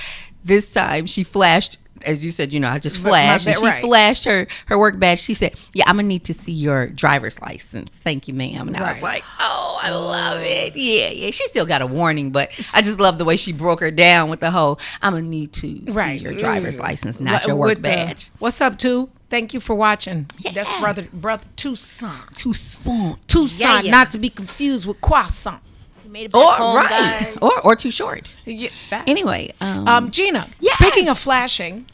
This time she flashed, as you said, I just flashed. And she flashed her work badge. She said, yeah, I'm going to need to see your driver's license. Thank you, ma'am. And I was like, oh, I love it. Yeah. She still got a warning, but I just love the way she broke her down with the whole, I'm going to need to see your driver's license, not your work badge. What's up, too? Thank you for watching. Yes. That's brother Toussaint. Toussaint, not to be confused with croissant. Made it back home, guys. or too short. Yeah, anyway, Gina. Yes. Speaking of flashing,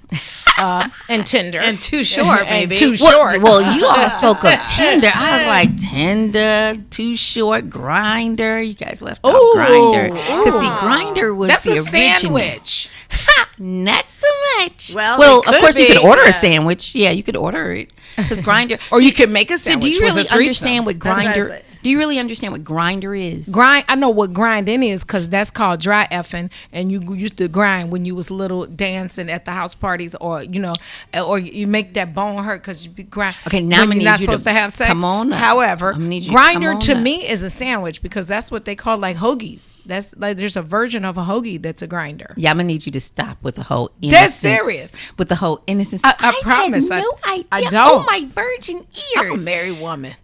and Tinder and too short, baby. Too short. Well, you all spoke of Tinder. I was like Tinder, Too Short, Grinder. You guys left off Grinder because see, Grinder was that's the a original sandwich. Not so much. sandwich? Well, of course you could order a sandwich. Yeah, you could order it because Grindr, or you could make a So sandwich. do you really with a threesome. understand what Grindr? Do you really understand what Grindr is? I know what grinding is because that's called dry effing, and you used to grind when you was little dancing at the house parties, or or you make that bone hurt because you be grind. Okay, now when you're not supposed to have sex. Come on up. However, Grindr Grindr to me is a sandwich because that's what they call like hoagies. That's like there's a version of a hoagie that's a grinder. Yeah, I'm gonna need you to stop with the whole innocence. That's serious. With the whole innocence. I promise. Had no idea. I don't. Oh, my virgin ears. I'm a married woman.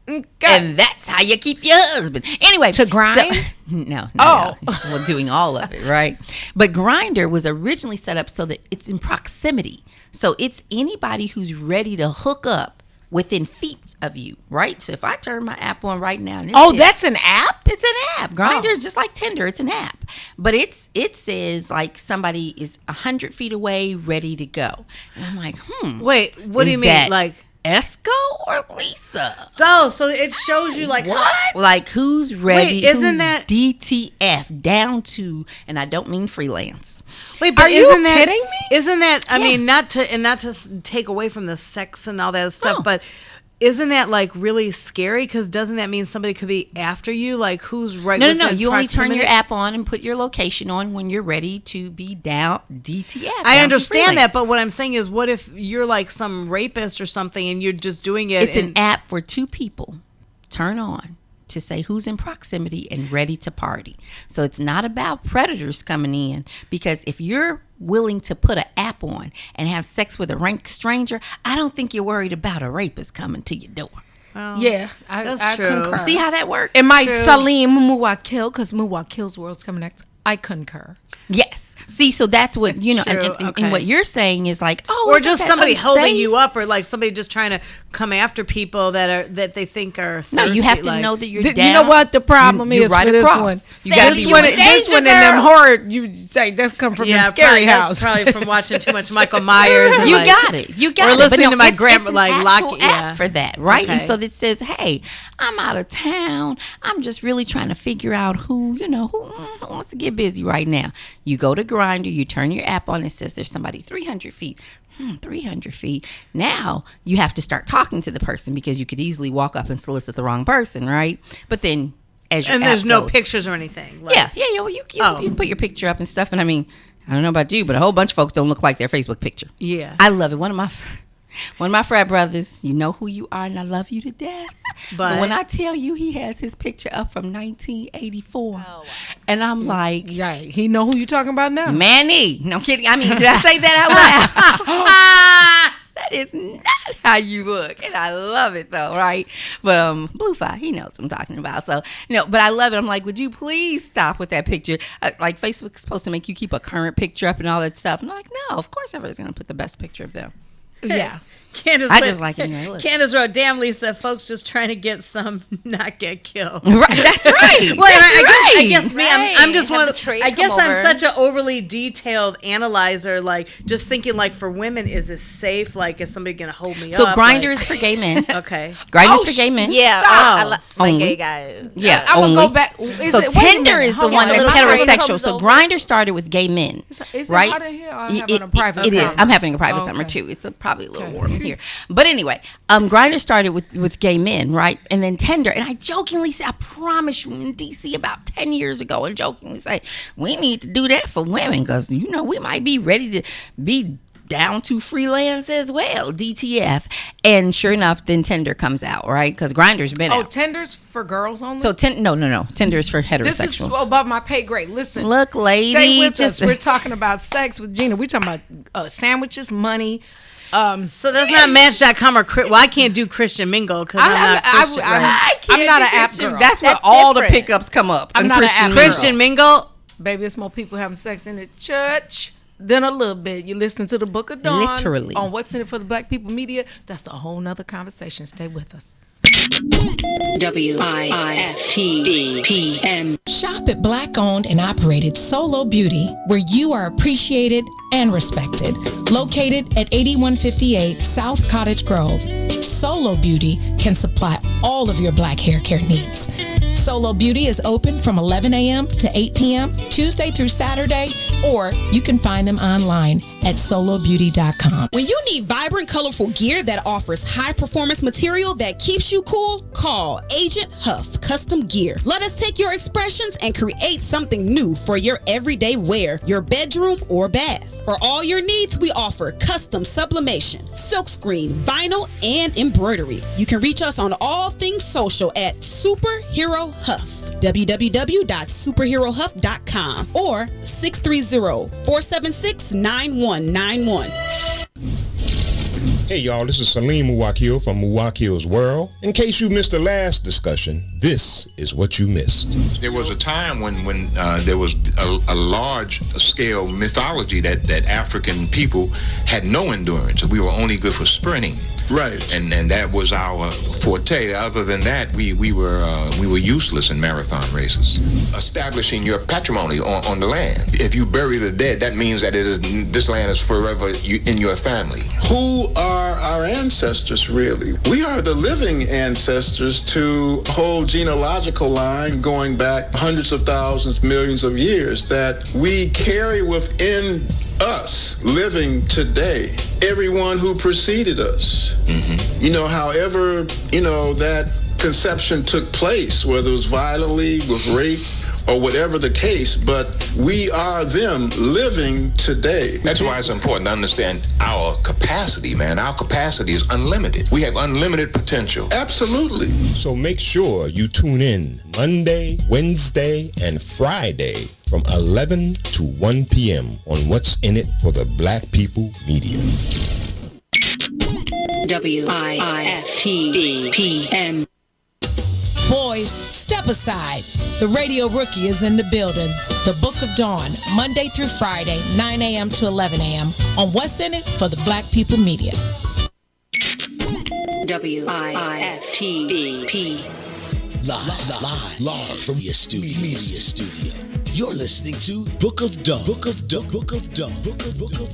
And that's how you keep your husband. Anyway, to grind? No. Oh. Well, doing all of it, right? But Grindr was originally set up so that it's in proximity. So it's anybody who's ready to hook up within feet of you, right? So if I turn my app on right now, and that's an app? It's an app. Grindr is just like Tinder. It's an app, but it says like somebody is 100 feet away, ready to go. And I'm like, Wait, what do you mean? Like Esco or Lisa? So it shows you like what? Like who's ready? Wait, isn't who's that DTF down to? And I don't mean freelance. Wait, but are you kidding me? Isn't that? I mean, not to take away from the sex and all that stuff, but isn't that like really scary? Because doesn't that mean somebody could be after you? Like who's right? No. within You only turn proximity? your app on and put your location on when you're ready to be down DTF. I understand that, but what I'm saying is, what if you're like some rapist or something and you're just doing it? It's an app where two people turn on to say who's in proximity and ready to party. So it's not about predators coming in, because if you're willing to put an app on and have sex with a rank stranger, I don't think you're worried about a rapist coming to your door. Yeah, I true. concur. See how that works? And my Salim Muwakil, because Muwakil's World's coming next. I concur. Yes. See, so that's what, you know, and what you're saying is like, or just somebody unsafe? holding you up, or like somebody just trying to come after people that they think are thirsty. No, you have to know that you're down. You know what the problem is right for this across. one? You gotta be This one in them horror, you say that's come from the scary house. That's probably from watching too much Michael Myers. And you got it. Or listening to my grandma like lock app for that, right? Okay. And so that says, hey, I'm out of town. I'm just really trying to figure out who wants to get busy right now. You go to Grindr, you turn your app on, it says there's somebody 300 feet. 300 feet. Now you have to start talking to the person, because you could easily walk up and solicit the wrong person, right? But then as your and app there's no goes, pictures or anything. Yeah. Well, you can put your picture up and stuff. And I mean, I don't know about you, but a whole bunch of folks don't look like their Facebook picture. Yeah. I love it. One of my frat brothers, you know who you are, and I love you to death. But when I tell you he has his picture up from 1984, and I'm like, yeah, he know who you talking about now. Manny. No, I'm kidding. I mean, did I say that out loud? That is not how you look, and I love it though, right? But Bluefy, he knows what I'm talking about. So but I love it. I'm like, would you please stop with that picture? Like Facebook's supposed to make you keep a current picture up and all that stuff. And I'm like, no, of course everybody's gonna put the best picture of them. Yeah. Candace wrote, damn, Lisa, folks just trying to get some, not get killed. Right, that's right. Well, that's I guess me, I'm just Have one the of trade I guess come I'm over. such an overly detailed analyzer, like just thinking like for women, is this safe? Like, is somebody going to hold me So up? Grindr is for gay men. Okay. Grindr's for gay men. Yeah, I like Only. gay guys. Yeah, I'm only. gonna go back. So Tinder is the one that's heterosexual. So over. Grindr started with gay men, Is it right? hot in here, or I'm having a private It is. summer? I'm having a private Oh, summer okay. too. It's probably a little warm in here. But anyway, Grindr started with gay men, right? And then Tinder. And I jokingly say, I promise you, in DC about 10 years ago, and jokingly say, we need to do that for women, because we might be ready to be down to freelance as well, DTF. And sure enough, then Tinder comes out, right? Because Grindr's been out. Tinder's for girls only? So no. Tinder is for heterosexuals. This is above my pay grade. Listen. Look, lady, Stay with just- us. We're talking about sex with Gina. We're talking about sandwiches, money. So that's not Match.com or I can't do Christian Mingle because I'm not Christian. I'm not an app girl. That's where all the pickups come up. I'm not an app girl. Christian Mingle. Baby, there's more people having sex in the church than a little bit. You're listening to the Book of Dawn. Literally. On What's in It for the Black People Media. That's a whole nother conversation. Stay with us. WIFTBPM. Shop at Black-owned and operated Solo Beauty, where you are appreciated and respected. Located at 8158 South Cottage Grove, Solo Beauty can supply all of your black hair care needs. Solo Beauty is open from 11 a.m. to 8 p.m. Tuesday through Saturday, or you can find them online at solobeauty.com. When you need vibrant, colorful gear that offers high-performance material that keeps you cool, call Agent Huff Custom Gear. Let us take your expressions and create something new for your everyday wear, your bedroom or bath. For all your needs, we offer custom sublimation, silkscreen, vinyl, and embroidery. You can reach us on all things social at Superhero Huff. www.superherohuff.com or 630-476-9191. Hey y'all, this is Salim Muwakil from Muwakil's World. In case you missed the last discussion, this is what you missed. There was a time when there was a large scale mythology that African people had no endurance. We were only good for sprinting. Right. And that was our forte. Other than that, we were useless in marathon races. Establishing your patrimony on the land. If you bury the dead, that means that this land is forever in your family. Who are our ancestors, really? We are the living ancestors to a whole genealogical line going back hundreds of thousands, millions of years that we carry within us living today. Everyone who preceded us. Mm-hmm. However, that conception took place, whether it was violently, with rape, or whatever the case, but we are them living today. That's why it's important to understand our capacity, man. Our capacity is unlimited. We have unlimited potential. Absolutely. So make sure you tune in Monday, Wednesday, and Friday from 11 to 1 p.m. on What's in It for the Black People Media. WIFTBPM. Boys, step aside. The Radio Rookie is in the building. The Book of Dawn, Monday through Friday, 9 a.m. to 11 a.m. on What's in It for the Black People Media. WIFTBP. Live from your studio. You're listening to Book of Dawn. Book of Dawn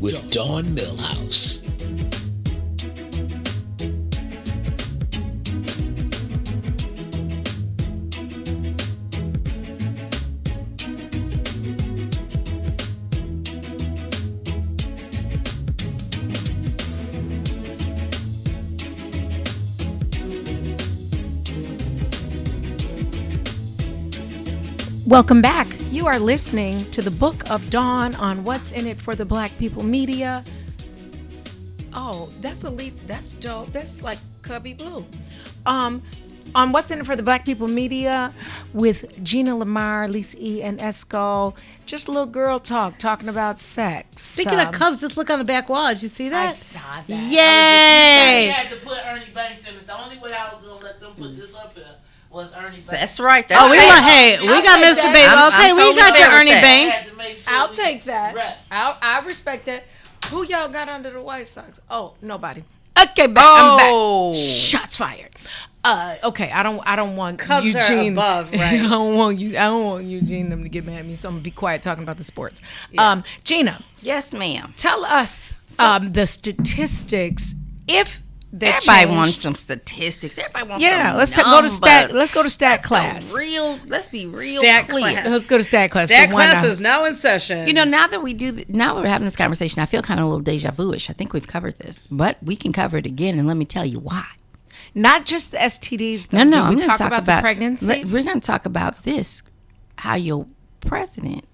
with Dawn Millhouse. Welcome back. You are listening to the Book of Dawn on What's in It for the Black People Media. Oh, that's elite. That's dope. That's like Cubby Blue. On What's in It for the Black People Media with Gina Lamar, Lisa E, and Esco. Just a little girl talking about sex. Speaking of Cubs, just look on the back wall. Did you see that? I saw that. Yay! I had to put Ernie Banks in it. The only way I was going to let them put this up here was Ernie Banks. That's right. We got Mr. Banks. Okay, we got the Ernie Banks. I'll take that. I respect that. Who y'all got under the White Sox? Oh, nobody. Okay, I'm back. Shots fired. Okay, I don't want Cubs Eugene are above, right? I don't want Eugene them to get mad at me, so I'm gonna be quiet talking about the sports. Yeah. Gina. Yes, ma'am. Tell us the statistics if everybody wants some statistics. Everybody wants some let's go to stat class. Let's be real stat clear. Class. Let's go to stat class. Stat class is now in session. Now that we're having this conversation, I feel kind of a little deja vu-ish. I think we've covered this, but we can cover it again, and let me tell you why. Not just the STDs. No, I'm going to talk about the pregnancy. We're going to talk about this, how your president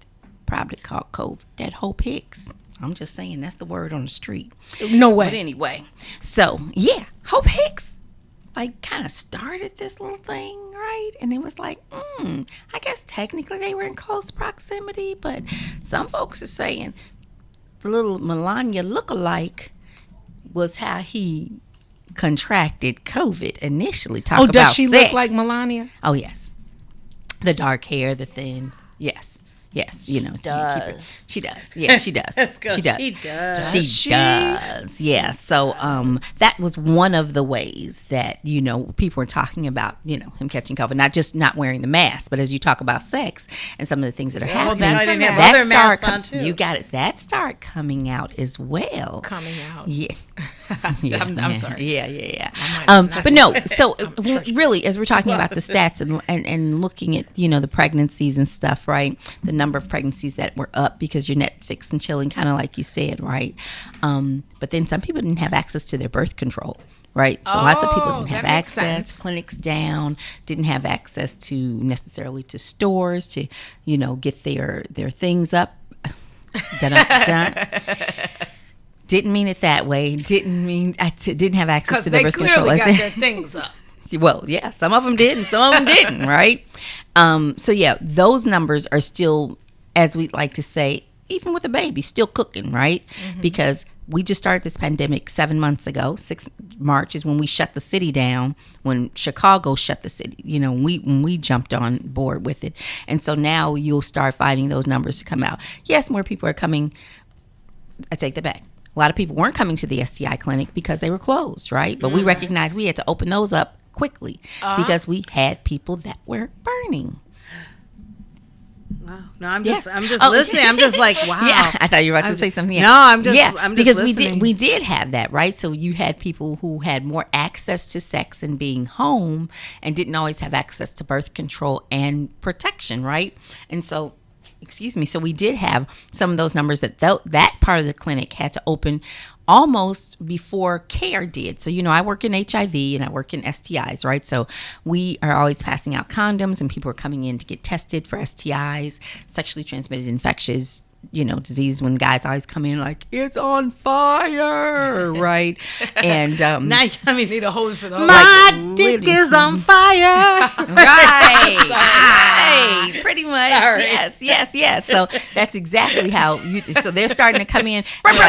probably caught COVID, that Hope Hicks. I'm just saying that's the word on the street. No way. But anyway, so yeah, Hope Hicks kind of started this little thing, right? And it was like, I guess technically they were in close proximity, but some folks are saying the little Melania lookalike was how he contracted COVID initially. Does she look like Melania? Oh, yes. The dark hair, the thin. Yes. She does. Yeah, she does. She does. She does. Yeah. So that was one of the ways that, people were talking about, him catching COVID, not just not wearing the mask, but as you talk about sex and some of the things that are happening. That you got it. That start coming out as well. Coming out. Yeah. I'm sorry. Yeah. But no, so really, as we're talking about the stats and looking at, the pregnancies and stuff, right? The number of pregnancies that were up because you're Netflix and chilling, kind of like you said, right? But then some people didn't have access to their birth control. Right. So lots of people didn't have access, clinics down, didn't have access to necessarily to stores to, get their things up. Dun-dun-dun. Didn't mean it that way. Didn't mean I didn't have access to the birth control. Because they clearly got their things up. Well, yeah, some of them did and some of them didn't, right? So, yeah, those numbers are still, as we like to say, even with a baby, still cooking, right? Mm-hmm. Because we just started this pandemic 7 months ago. 6 March is when we shut the city down, when Chicago shut the city, when we jumped on board with it. And so now you'll start finding those numbers to come out. Yes, more people are coming. I take that back. A lot of people weren't coming to the STI clinic because they were closed, right? But we recognized we had to open those up quickly because we had people that were burning. Wow. No, I'm just listening. I'm just like, wow. Yeah, I thought you were about to say something. No, I'm just because listening. we did have that, right? So you had people who had more access to sex and being home and didn't always have access to birth control and protection, right? And so so we did have some of those numbers that part of the clinic had to open almost before CARE did. So, I work in HIV and I work in STIs, right? So we are always passing out condoms and people are coming in to get tested for STIs, sexually transmitted infections, disease, when guys always come in like, it's on fire, right? And now you need a hose for the hose. My dick is on fire. Right. Pretty much. Sorry. Yes. So that's exactly how so they're starting to come in. That's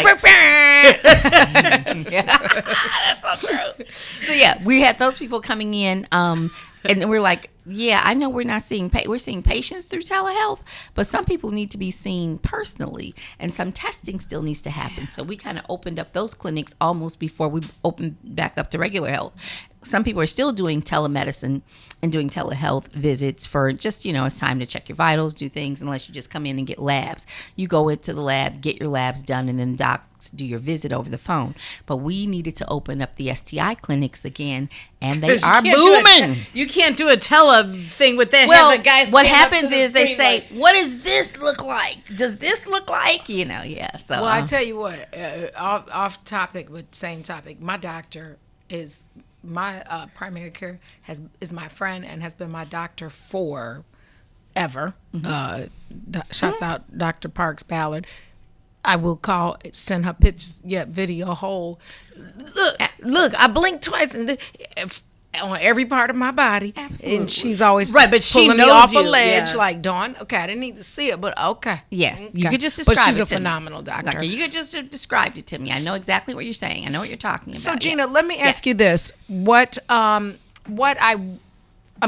so true. So yeah, we had those people coming in, and we're like, yeah, I know we're not seeing we're seeing patients through telehealth, but some people need to be seen personally, and some testing still needs to happen. So we kind of opened up those clinics almost before we opened back up to regular health. Some people are still doing telemedicine and doing telehealth visits for just, it's time to check your vitals, do things, unless you just come in and get labs. You go into the lab, get your labs done, and then docs do your visit over the phone. But we needed to open up the STI clinics again, and they are booming. You can't do a tele thing with that. Well, the guys what happens is they say, what does this look like? Does this look like? Yeah. So, well, I tell you what, off topic, but same topic, my doctor is... My primary care is my friend and has been my doctor for ever. Shouts out Dr. Parks Ballard. I will send her pictures, video whole. Look, I blinked twice and on every part of my body. Absolutely. And she's always but she pulling me knows off you, a ledge yeah. like, Dawn, okay, I didn't need to see it, but okay. Yes, okay. you could just describe it. But she's a a phenomenal doctor. Okay, you could just have described it to me. I know exactly what you're saying. I know what you're talking about. So Gina, let me ask you this: what I'm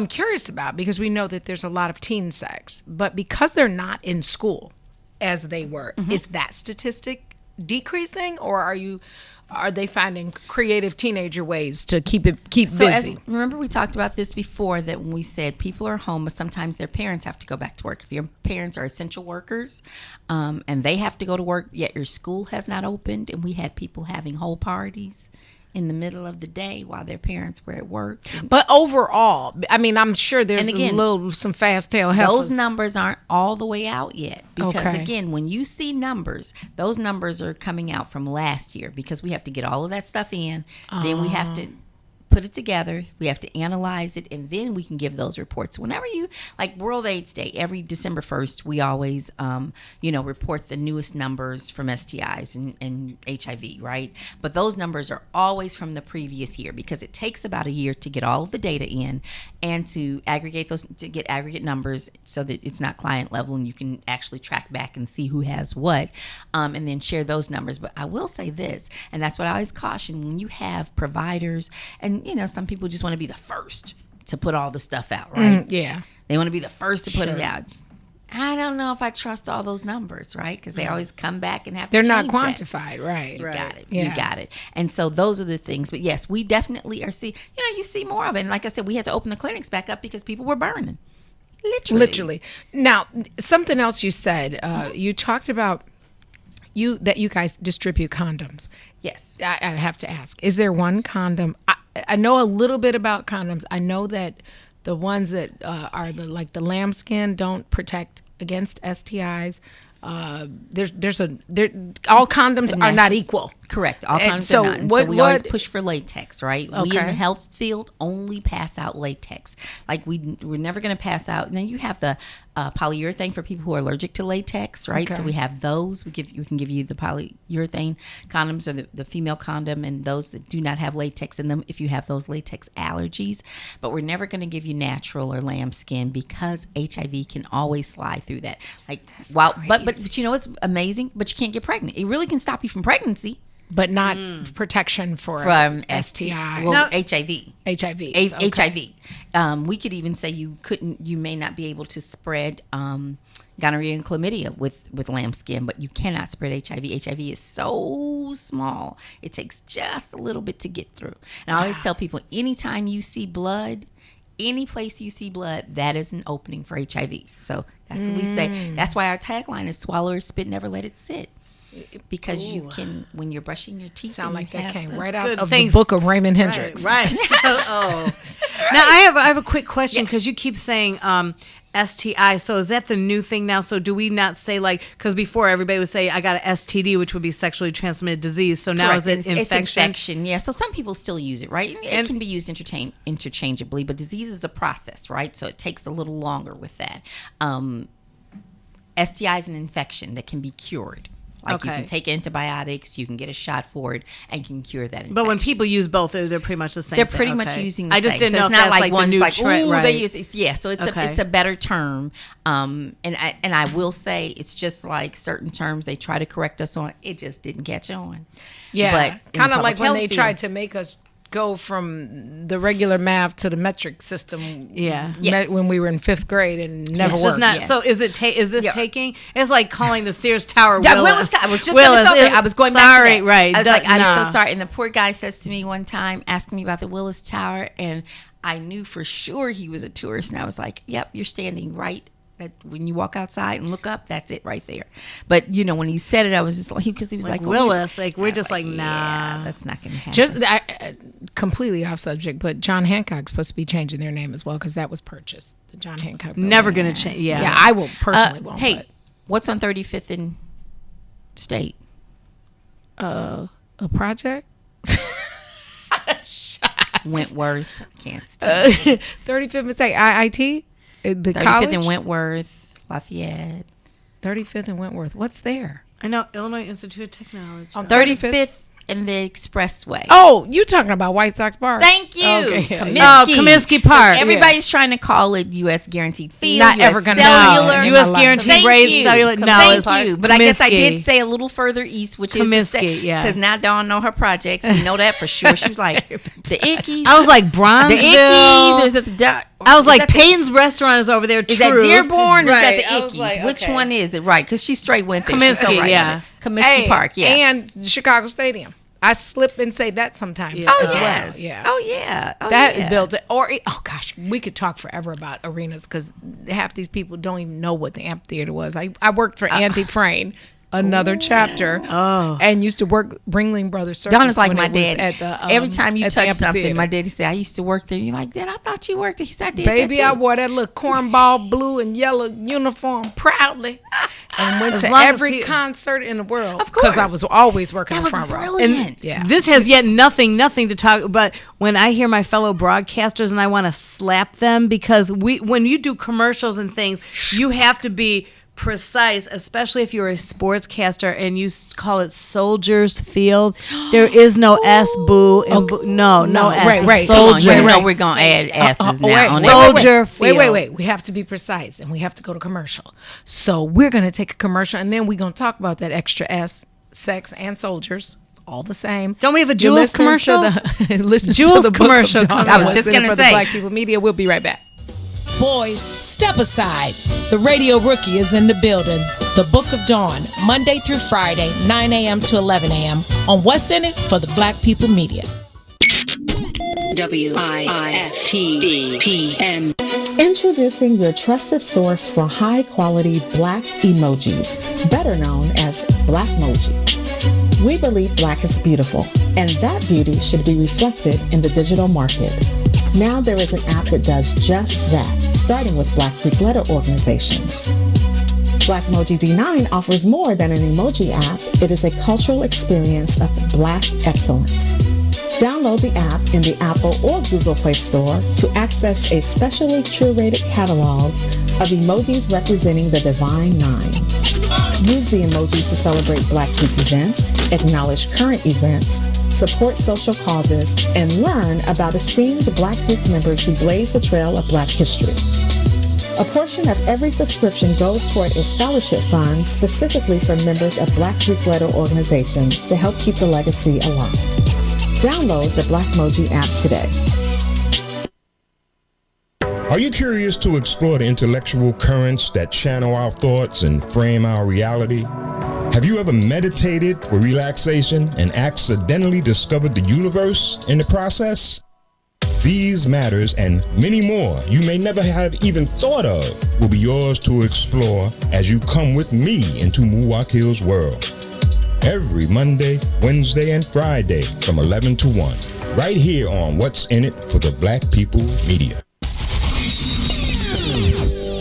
curious about, because we know that there's a lot of teen sex, but because they're not in school as they were, is that statistic decreasing, or are they finding creative teenager ways to keep busy? Remember we talked about this before, that when we said people are home, but sometimes their parents have to go back to work. If your parents are essential workers and they have to go to work, yet your school has not opened, and we had people having whole parties in the middle of the day while their parents were at work. But overall, I mean, I'm sure there's some fast tail heifers. Those numbers aren't all the way out yet. Because again, when you see numbers, those numbers are coming out from last year, because we have to get all of that stuff in. Then we have to put it together. We have to analyze it, and then we can give those reports. Whenever like World AIDS Day, every December 1st, we always, report the newest numbers from STIs and HIV, right? But those numbers are always from the previous year, because it takes about a year to get all of the data in and to aggregate those, to get aggregate numbers so that it's not client level and you can actually track back and see who has what, and then share those numbers. But I will say this, and that's what I always caution, when you have providers, and some people just want to be the first to put all the stuff out, right? Yeah. They want to be the first to put it out. I don't know if I trust all those numbers, right? Because they always come back and have to They're change not quantified, right? You got it. Yeah. You got it. And so those are the things. But yes, we definitely are you see more of it. And like I said, we had to open the clinics back up because people were burning. Literally. Now, something else you said, you talked about you guys distribute condoms. Yes. I have to ask, is there one condom? I know a little bit about condoms. I know that the ones that are like the lambskin don't protect against STIs. All condoms are not equal. Correct. All condoms so are not. And what, so we always push for latex, right? We in Okay. the health field only pass out latex. Like we're never going to pass out. And then you have the polyurethane for people who are allergic to latex, right? Okay. So we have those. We can give you the polyurethane condoms or the female condom, and those that do not have latex in them if you have those latex allergies. But we're never going to give you natural or lambskin because HIV can always slide through that. Like but you know it's amazing, but you can't get pregnant. It really can stop you from pregnancy. But not protection from STI. Well, HIV. HIV. HIV. We could even say you may not be able to spread gonorrhea and chlamydia with lambskin, but you cannot spread HIV. HIV is so small. It takes just a little bit to get through. And I always tell people, anytime you see blood, any place you see blood, that is an opening for HIV. So that's what we say. That's why our tagline is swallow or spit, never let it sit. Because you can, when you're brushing your teeth, sound like that came right good out of things. the book of Raymond Hendricks. Right. Oh. Now I have a quick question because you keep saying STI. So is that the new thing now? So do we not say because before everybody would say I got an STD, which would be sexually transmitted disease. So now Correct. is it infection? It's infection, yeah. So some people still use it, right? And it can be used interchangeably, but disease is a process, right? So it takes a little longer with that. STI is an infection that can be cured. You can take antibiotics, you can get a shot for it, and you can cure that infection. But when people use both, they're pretty much the same. They're thing. pretty much using the I same. just didn't so know it's if not that's like the one's new like, trend, ooh, right. they use it. Yeah, so it's a better term. And I will say it's just like certain terms they try to correct us on. It just didn't catch on. Yeah, but kind of like when they tried to make us go from the regular math to the metric system. Yeah. When we were in 5th grade and never worked. So is this taking? It's like calling the Sears Tower Willis Tower. I was just going to say I was going back to that. Right. I was like, I'm so sorry. And the poor guy says to me one time, asking me about the Willis Tower, and I knew for sure he was a tourist, and I was like, yep, you're standing right. When you walk outside and look up, that's it right there. But when he said it, I was just like, because he was like Willis, we're just like, nah, yeah, that's not going to happen. Just completely off subject, but John Hancock's supposed to be changing their name as well because that was purchased. The John Hancock building. Never going to change. Yeah, I will personally won't. Hey, what's on 35th and State? A project. Wentworth, can't stand 35th mistake. IIT. The 35th college? and Wentworth, Lafayette. 35th and Wentworth. What's there? I know, Illinois Institute of Technology. On 35th and the Expressway. Oh, you talking about White Sox Bar? Thank you. Okay. Comiskey Park. Everybody's trying to call it U.S. Guaranteed Field. Not US ever going to Cellular. U.S. Guaranteed Raised Cellular. No, Thank you. But I guess I did say a little further east, which is Comiskey, yeah. Because now Dawn know her projects. We know that for sure. She was like, the Ickies. I was like, Bronzeville. The Ickies. Or is it the... I was like, Peyton's Restaurant is over there. Is that Dearborn or right. is that the Ickies? Like, Which one is it? Right, because she straight went there. Comiskey, so right yeah. Comiskey Park, yeah. And Chicago Stadium. I slip and say that sometimes as well. Yeah. Oh, yeah. Oh, that yeah. built it. Or, gosh, we could talk forever about arenas because half these people don't even know what the amphitheater was. I worked for Andy Frayne, another chapter, and used to work Ringling Brothers Circus. Don is like when my it was dad. At the, every time you at the touch something, amphitheater. my daddy said, I used to work there. You're like, Dad, I thought you worked there. He said, I did Baby, that I too. wore that little cornball blue and yellow uniform proudly and went As to long as every concert in the world. Of course. Because I was always working That in was front row. brilliant. And this has yet nothing to talk about. When I hear my fellow broadcasters and I want to slap them because when you do commercials and things, you have to be precise, especially if you're a sportscaster and you call it Soldiers Field. There is no S, boo, and boo. No S. Right. Soldier. You know we're going to add S's now. on Soldier Field. Wait. We have to be precise and we have to go to commercial. So we're going to take a commercial and then we're going to talk about that extra S, sex, and soldiers. All the same. Don't we have a Jules commercial? Listen Jules to the commercial. Book of Dawn. I was just going to For the say. Black People Media. We'll be right back. Boys, step aside. The Radio Rookie is in the building. The Book of Dawn, Monday through Friday, 9 a.m. to 11 a.m. on What's In It for the Black People Media. WIFTVPM. Introducing your trusted source for high-quality Black emojis, better known as Blackmoji. We believe Black is beautiful, and that beauty should be reflected in the digital market. Now there is an app that does just that, starting with Black Greek letter organizations. Blackmoji D9 offers more than an emoji app. It is a cultural experience of Black excellence. Download the app in the Apple or Google Play Store to access a specially curated catalog of emojis representing the Divine Nine. Use the emojis to celebrate Black Greek events, acknowledge current events, support social causes, and learn about esteemed Black Greek members who blaze the trail of Black history. A portion of every subscription goes toward a scholarship fund specifically for members of Black Greek letter organizations to help keep the legacy alive. Download the Blackmoji app today. Are you curious to explore the intellectual currents that channel our thoughts and frame our reality? Have you ever meditated for relaxation and accidentally discovered the universe in the process? These matters and many more you may never have even thought of will be yours to explore as you come with me into Muwakil's world. Every Monday, Wednesday, and Friday from 11 to 1, right here on What's in It for the Black People Media.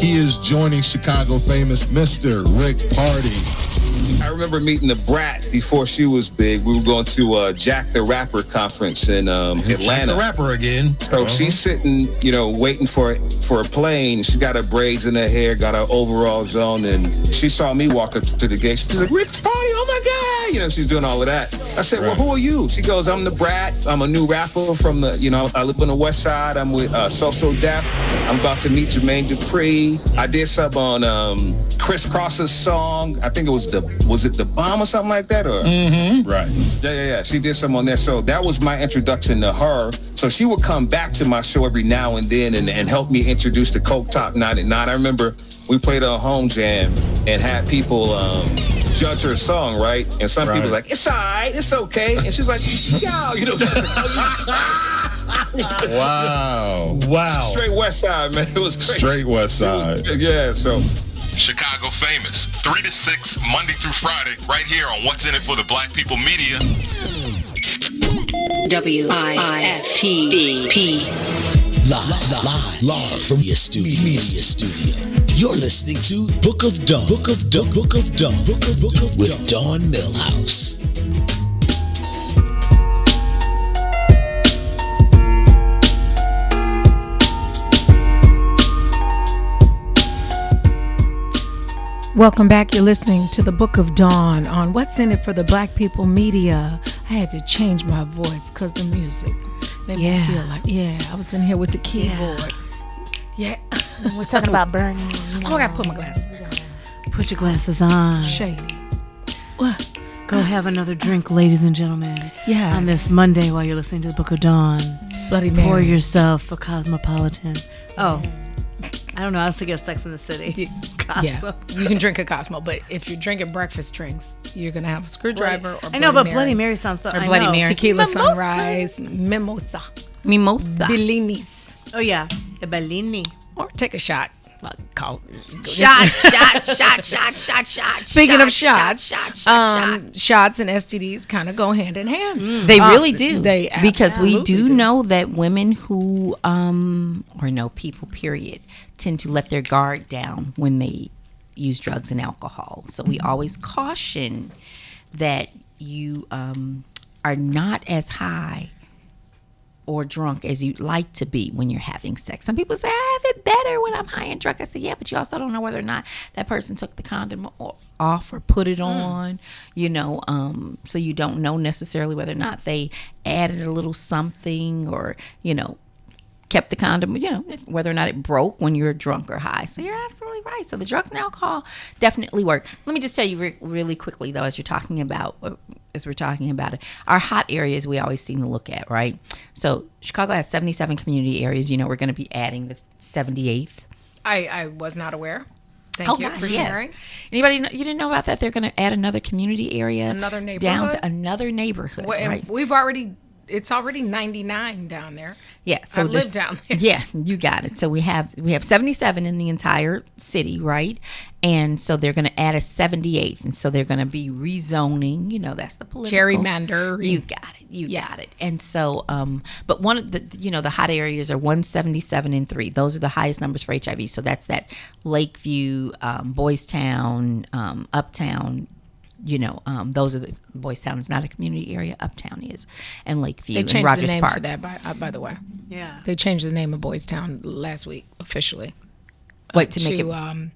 He is joining Chicago famous Mr. Rick Party. I remember meeting the Brat before she was big. We were going to Jack the Rapper conference in Atlanta. Jack the Rapper again. So she's sitting, waiting for a plane. She got her braids in her hair, got her overalls on, and she saw me walk up to the gate. She's like, Rick Party, oh my God. She's doing all of that. I said, well, who are you? She goes, I'm the Brat. I'm a new rapper from the, I live on the West Side. I'm with Social Def. I'm about to meet Jermaine Dupri. I did sub on Chris Cross's song. I think it was the Bomb or something like that? Or Right. Yeah. She did some on there. So that was my introduction to her. So she would come back to my show every now and then and help me introduce the Coke Top 99. I remember we played a home jam and had people judge her song, right? And some people were like, it's all right, it's okay. And she's like, yo, Wow. Straight West Side, man. It was crazy. Straight West Side. Yeah, so. Chicago famous, 3 to 6, Monday through Friday, right here on What's in It for the Black People Media. WIFTBP. Live from your media studio. You're listening to Book of Dawn. Book of Dawn with Dawn Millhouse. Welcome back. You're listening to the Book of Dawn on What's in It for the Black People Media. I had to change my voice because the music made me feel like, I was in here with the keyboard. Yeah. We're talking about burning. Oh, I gotta put my glasses. Put your glasses on. Shady. What? Go have another drink, ladies and gentlemen. Yes. On this Monday while you're listening to the Book of Dawn. Bloody Mary. Pour yourself a Cosmopolitan. Oh. I don't know. I was thinking of Sex in the City. Cosmo. Yeah, you can drink a Cosmo, but if you're drinking breakfast drinks, you're gonna have a screwdriver or I know, but Bloody Mary sounds so. Or Bloody Mary. Tequila Sunrise, Mimosa. Bellinis. Oh yeah, the Bellini. Or take a shot. Shot. Speaking of shots, shots and STDs kind of go hand in hand. They really do. Because we absolutely do know that women who, people, period, tend to let their guard down when they use drugs and alcohol. So we always caution that you are not as high or drunk as you'd like to be when you're having sex. Some people say, I have it better when I'm high and drunk. I say, yeah, but you also don't know whether or not that person took the condom off or put it on, so you don't know necessarily whether or not they added a little something or, kept the condom, whether or not it broke when you're drunk or high. So you're absolutely right. So the drugs and alcohol definitely work. Let me just tell you really quickly, though, as we're talking about it, our hot areas we always seem to look at, right? So Chicago has 77 community areas. We're going to be adding the 78th. I was not aware. Thank you for sharing. Anybody, you didn't know about that? They're going to add another community area. Another neighborhood. Down to another neighborhood, right? We've already it's already 99 down there. Yeah, so I live down there. Yeah, you got it. So we have 77 in the entire city, right? And so they're going to add a 78th, and so they're going to be rezoning. You know, that's the political Gerrymander. You got it. You got it. And so, but one of the the hot areas are 177 and 3. Those are the highest numbers for HIV. So that's that Lakeview, Boys Town, Uptown. Those are the Boys Town is not a community area. Uptown is, and Lakeview They and changed Rogers the name Park. to that, by the way. Yeah. They changed the name of Boys Town last week officially. What to make it?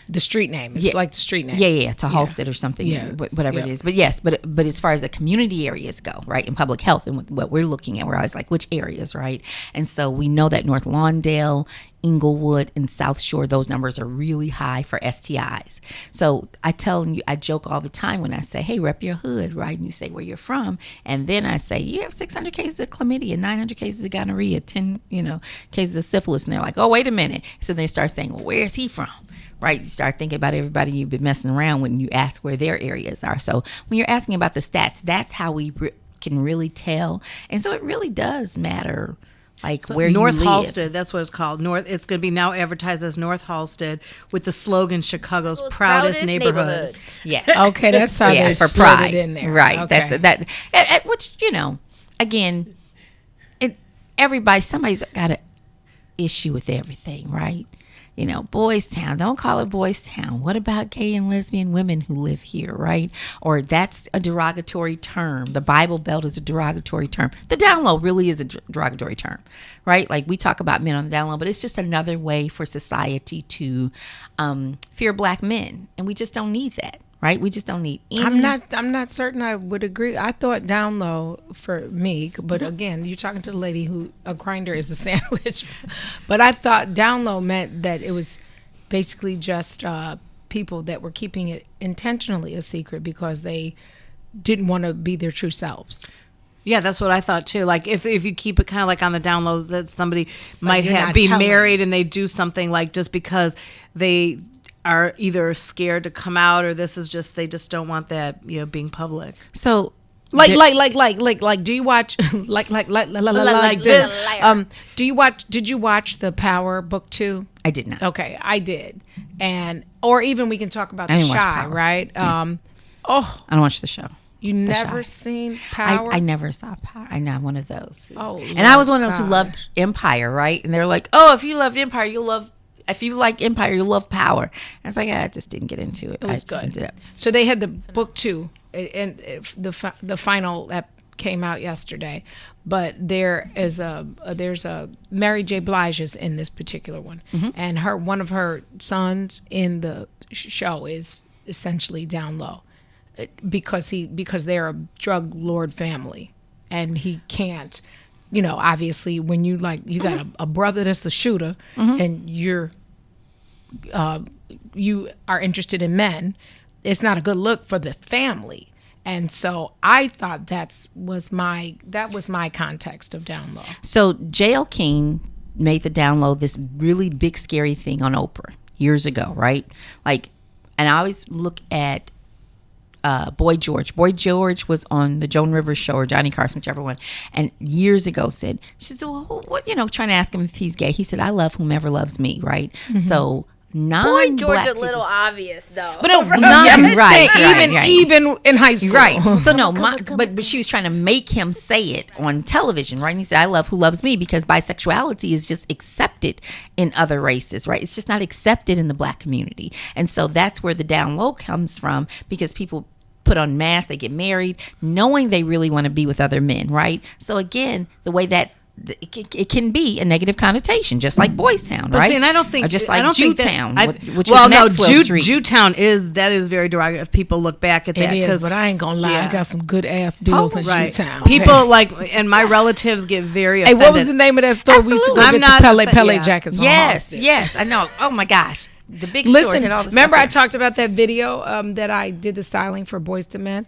The street name. It's like the street name. Yeah, to Halstead or something, whatever it is. But yes, but as far as the community areas go, right, in public health and what we're looking at, we're always like, which areas, right? And so we know that North Lawndale, Inglewood, and South Shore, those numbers are really high for STIs. So I joke all the time when I say, hey, rep your hood, right? And you say where you're from. And then I say, you have 600 cases of chlamydia, 900 cases of gonorrhea, 10, cases of syphilis. And they're like, oh, wait a minute. So they start saying, well, where is he from? Right, you start thinking about everybody you've been messing around when you ask where their areas are. So when you're asking about the stats, that's how we can really tell. And so it really does matter, like So where North you live. Halstead, that's what it's called. It's going to be now advertised as North Halstead with the slogan "Chicago's proudest neighborhood." Yes. Okay, that's how they for slid pride. it in there. Right. Okay. That's which again, somebody's got an issue with everything, right? Boys Town. Don't call it Boys Town. What about gay and lesbian women who live here, right? Or that's a derogatory term. The Bible Belt is a derogatory term. The down low really is a derogatory term, right? Like we talk about men on the down low, but it's just another way for society to fear black men, and we just don't need that. Right, we just don't need any. I'm not certain I would agree. I thought down low for me, but again, you're talking to the lady who a grinder is a sandwich. But I thought down low meant that it was basically just people that were keeping it intentionally a secret because they didn't want to be their true selves. Yeah, that's what I thought too. Like if you keep it kind of like on the down low, that somebody might be telling. married and they do something like just because they are either scared to come out or they just don't want that being public. So like do you watch like this? Did you watch The Power book 2? I did not. Okay, I did. Or even we can talk about I The didn't watch Shy, Power. right? Yeah. I don't watch the show. You never seen Power? I never saw Power. I'm not one of those. Oh, and I was one of those who loved Empire, right? And they're like, oh, if you loved Empire, if you like Empire, you'll love Power. And I was like, I just didn't get into it. It was good. So they had the book 2, and the final that came out yesterday. But there's a Mary J. Blige is in this particular one, and one of her sons in the show is essentially down low, because they're a drug lord family, and he can't. Obviously, when you got a brother that's a shooter, and you are interested in men, it's not a good look for the family. And so I thought that was my context of down low. So J.L. King made the down low this really big scary thing on Oprah years ago, right? And I always look at Boy George. Boy George was on the Joan Rivers show or Johnny Carson, whichever one, and years ago she said, well, what, trying to ask him if he's gay. He said, I love whomever loves me, right? So Boy George a little obvious though. But no, even in high school, right? So no, but she was trying to make him say it on television, right? And he said, "I love who loves me," because bisexuality is just accepted in other races, right? It's just not accepted in the black community, and so that's where the down low comes from, because people put on masks, they get married, knowing they really want to be with other men, right? So again, the way that it can be a negative connotation, just like Boys Town, right? See, and I don't think, or just like Jewtown, which well, was Maxwell Street. Jewtown is very derogatory if people look back at that. It is, but I ain't gonna lie, I got some good ass deals in Jewtown. People and my relatives get very offended. Hey, what was the name of that store? We used to go get the Pele jackets. Yes, I know. Oh my gosh, the big store had all the remember stuff I talked about that video that I did the styling for Boys to Men.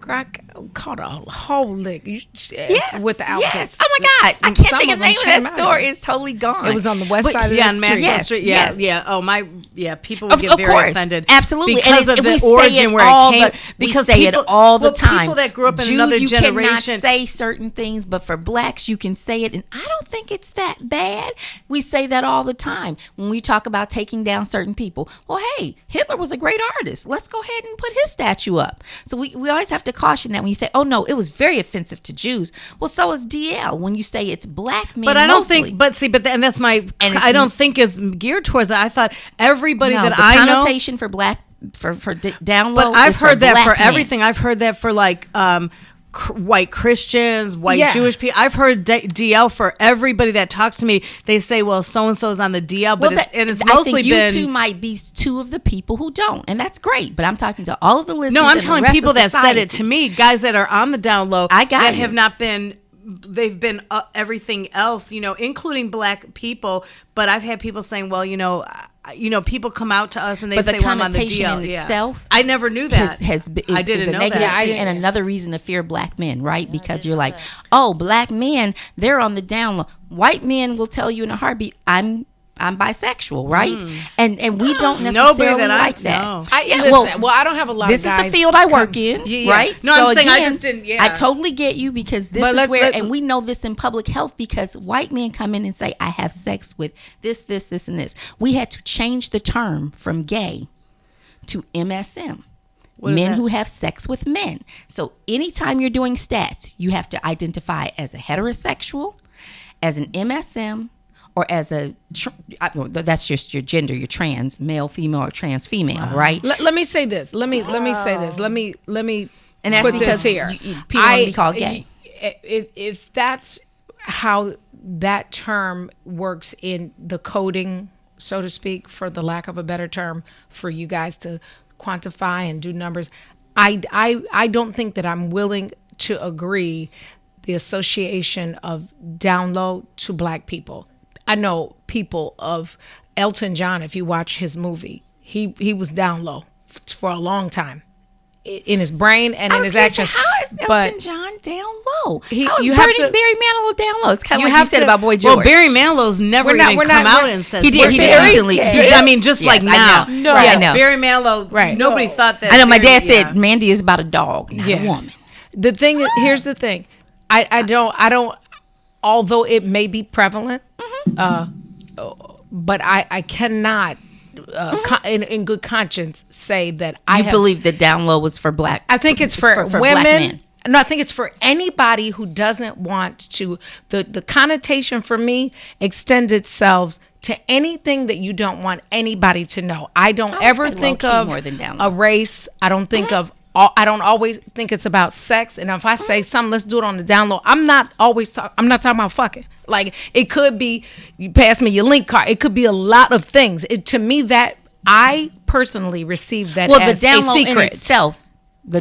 I caught a whole lick with the outfits. Yes. Oh my God. I can't think of the name of that store. It's totally gone. It was on the west side of on the Maxwell street. Street. Yeah. Oh people would get very course. offended. Absolutely. Because and of we the say origin it where all it came. the, Because we say it all the time. People that grew up in Jews, another you generation. cannot say certain things, but for blacks, you can say it. And I don't think it's that bad. We say that all the time when we talk about taking down certain people. Well, hey, Hitler was a great artist. Let's go ahead and put his statue up. So we always have to caution that when you say, oh no, it was very offensive to Jews. Well, so is DL when you say it's black men. But I don't mostly. think. And that's my. And I don't think is geared towards that. I thought everybody that the I know. connotation for black for down low. But I've is heard that black for men. everything. I've heard that for like white Christians, white Jewish people. I've heard DL for everybody that talks to me. They say, "Well, so and so is on the DL," but it's mostly I think you been. two might be two of the people who don't, and that's great. But I'm talking to all of the listeners. No, I'm and telling the rest people of that said society. it to me, guys that are on the down low, that you. have not been. They've been everything else, including black people. But I've had people saying, "Well, people come out to us and they But say, the well, I'm on the connotation deal." in itself, I never knew that. I didn't know negative that. thing and another reason to fear black men, right? Because you're like, oh, black men, they're on the down low. White men will tell you in a heartbeat, I'm bisexual, right? And we don't necessarily like that. I don't have a lot of guys. This is the field I work in, right? No, so I'm saying again, I just didn't. I totally get you because this is where, and we know this in public health because white men come in and say, I have sex with this, and this. We had to change the term from gay to MSM. Men who have sex with men. So anytime you're doing stats, you have to identify as a heterosexual, as an MSM, or as that's just your gender, your trans, male, female, or trans female, right? Let me say this. Let me say this. Let me and that's put because this here. People want to be called gay. If that's how that term works in the coding, so to speak, for the lack of a better term, for you guys to quantify and do numbers, I don't think that I'm willing to agree the association of down low to black people. I know people of Elton John, if you watch his movie, he was down low for a long time in his brain and in his actions. How is Elton John down low? How is you have to, Barry Manilow down low? It's kind of you like you said about Boy George. Well, Barry Manilow's never come out and said he did recently. I mean, just like now. No, I know. Barry Manilow. Nobody thought that. I know. My dad said Mandy is about a dog, not a woman. The thing is, here's the thing. I don't. Although it may be prevalent, but I cannot, in good conscience, say that I believe that down low was for black. I think it's for women. Black men. No, I think it's for anybody who doesn't want to. The connotation for me extends itself to anything that you don't want anybody to know. I don't ever think of a race. I don't think of. I don't always think it's about sex, and if I say something, let's do it on the down low. I'm not talking about fucking. Like, it could be you pass me your link card. It could be a lot of things. To me, that I personally receive that as the down a low secret in itself. The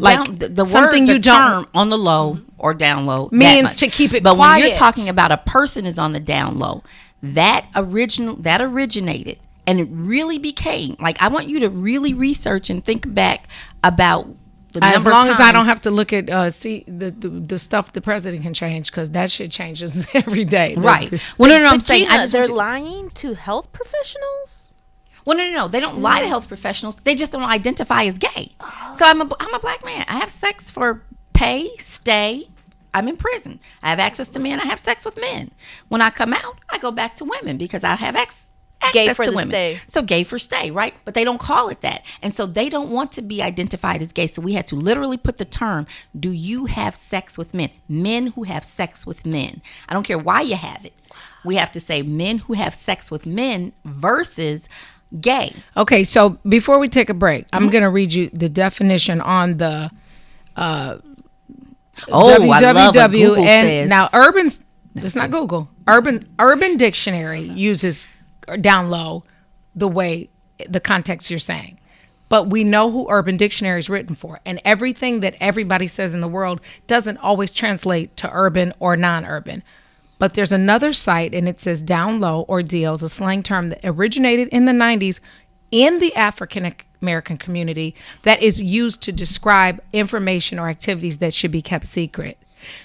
something word, you term on the low or down low means to keep it but quiet. When you're talking about a person is on the down low, that originated. And it really became like, I want you to really research and think back about the as number long of as I don't times- have to look at see the stuff the president can change, because that shit changes every day. Right. Well, no, I'm saying Gina, they're lying to health professionals. Well, no. They don't lie to health professionals. They just don't identify as gay. So I'm a black man. I have sex for pay, stay. I'm in prison. I have access to men. I have sex with men. When I come out, I go back to women because I have access Gay for to the women. stay. So gay for stay, right? But they don't call it that. And so they don't want to be identified as gay. So we had to literally put the term, do you have sex with men? Men who have sex with men. I don't care why you have it. We have to say men who have sex with men versus gay. Okay, so before we take a break, I'm going to read you the definition on the I love what Google says. Now urban, it's not Google. Urban Dictionary uses down low the way, the context you're saying. But we know who Urban Dictionary is written for. And everything that everybody says in the world doesn't always translate to urban or non-urban. But there's another site, and it says down low or DL is a slang term that originated in the 90s in the African American community that is used to describe information or activities that should be kept secret.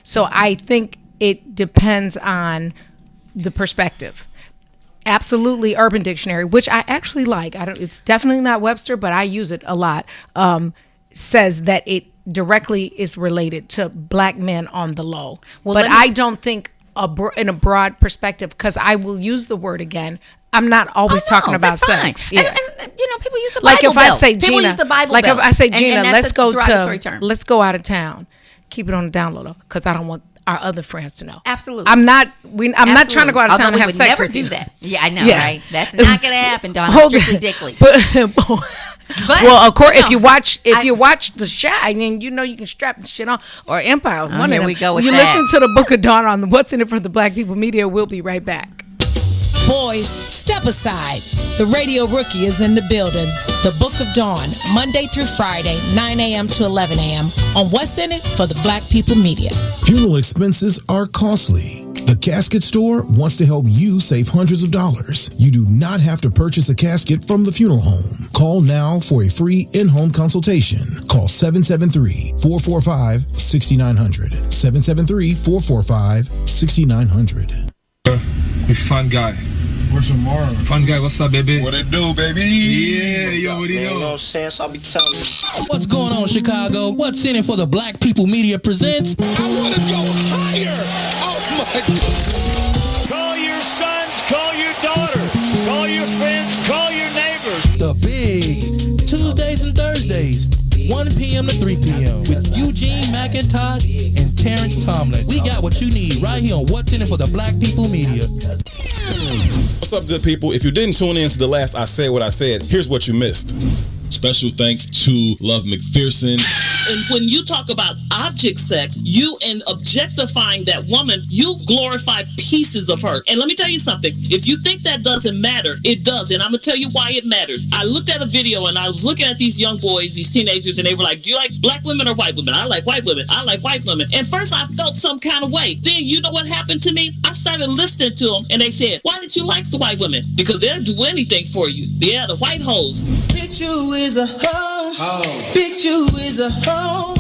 So I think it depends on the perspective. Absolutely, Urban Dictionary, which I actually like. It's definitely not Webster, but I use it a lot. Says that it directly is related to black men on the low. But I don't think in a broad perspective, because I will use the word again. I'm not always talking about sex. Yeah. And people use the like Bible if I belt. say People Gina, use the Bible like belt. if I say Gina, and let's go term. Let's go out of town. Keep it on the down low, because I don't want our other friends to know. Absolutely. I'm not trying to go out of town and have sex never with do you. that. Yeah, I know, right? That's not gonna happen, Dawn. Strictly dickly. But well, of course, if you watch The Shy, then you know you can strap the shit on, or Empire. One here of them. we go with you that. listen to the Book of Dawn on What's in It for the Black People Media. We'll be right back. Boys, step aside. The radio rookie is in the building. The Book of Dawn, Monday through Friday, 9 a.m. to 11 a.m. on What's in It for the Black People Media. Funeral expenses are costly. The Casket Store wants to help you save hundreds of dollars. You do not have to purchase a casket from the funeral home. Call now for a free in-home consultation. Call 773-445-6900. 773-445-6900. We fun guy. What's tomorrow? Fun guy, what's up, baby? What it do, baby? Yeah, you already know. You know what I'm saying? So I'll be telling you. What's going on, Chicago? What's in it for the Black People Media presents? I want to go higher. Oh my God. Call your sons, call your daughters, call your friends, call your neighbors. The big Tuesdays and Thursdays, 1 p.m. to 3 p.m. with Eugene McIntosh and Terrence Tomlin. We got what you need right here on What's in It for the Black People Media. What's up, good people? If you didn't tune in to the last I Said What I Said, here's what you missed. Special thanks to Love McPherson. And when you talk about object sex, you in objectifying that woman, you glorify pieces of her. And let me tell you something. If you think that doesn't matter, it does. And I'm going to tell you why it matters. I looked at a video and I was looking at these young boys, these teenagers, and they were like, do you like black women or white women? I like white women. I like white women. And first I felt some kind of way. Then you know what happened to me? I started listening to them and they said, why did you like the white women? Because they'll do anything for you. Yeah, the white hoes. Bitch, you is a hoe. Bitch, you is a hoe.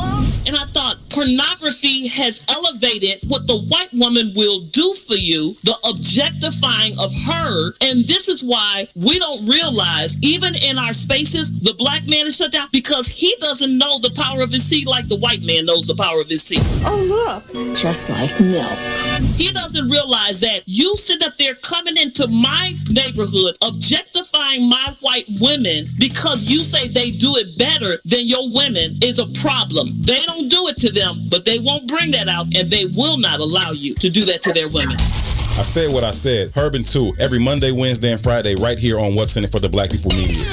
And I thought pornography has elevated what the white woman will do for you, the objectifying of her. And this is why we don't realize, even in our spaces, the black man is shut down because he doesn't know the power of his seed like the white man knows the power of his seed. Oh, look, just like milk. He doesn't realize that you sit up there coming into my neighborhood, objectifying my white women because you say they do it better than your women is a problem. They don't do it to them, but they won't bring that out, and they will not allow you to do that to their women. I said what I said. Herb and 2 every Monday, Wednesday, and Friday right here on What's in It for the Black People Media.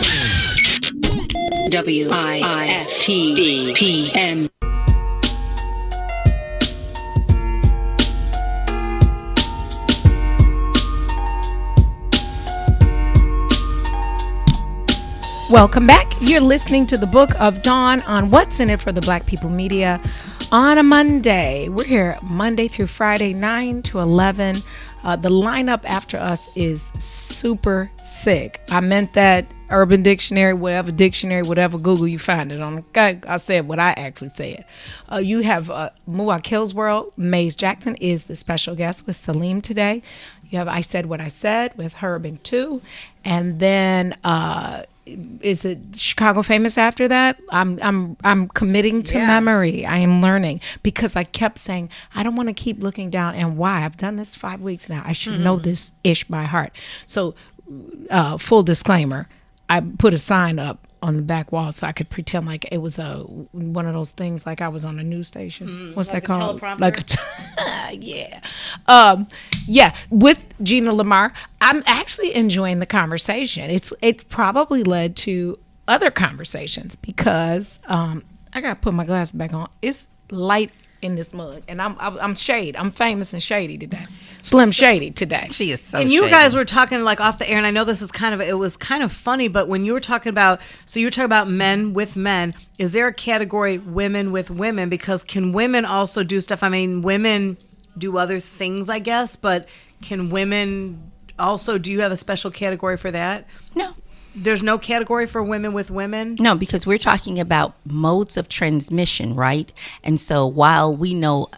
WIFTBPM. Welcome back. You're listening to the Book of Dawn on What's in It for the Black People Media on a Monday. We're here Monday through Friday, 9 to 11. The lineup after us is super sick. I meant that Urban Dictionary, whatever Google you find it on. Okay, I said what I actually said. You have Mua Killsworld. Maze Jackson is the special guest with Salim today. You have I Said What I Said with Herb and 2. And then is it Chicago Famous after that? I'm committing to memory. I am learning because I kept saying I don't want to keep looking down and why. I've done this 5 weeks now. I should know this ish by heart. So full disclaimer, I put a sign up on the back wall so I could pretend like it was one of those things like I was on a news station. What's like that called? Teleprompter? Like yeah. With Gina Lamar, I'm actually enjoying the conversation. It probably led to other conversations because I gotta put my glasses back on. It's light in this mud, and I'm shade. I'm famous and shady today. Slim Shady today. She is so. And you guys were talking like off the air, and I know this is it was kind of funny, but when you were talking about, men with men, is there a category women with women? Because can women also do stuff? I mean, women do other things, I guess, but can women also, do you have a special category for that? No. there's no category for women with women? No, because we're talking about modes of transmission, right? And so while we know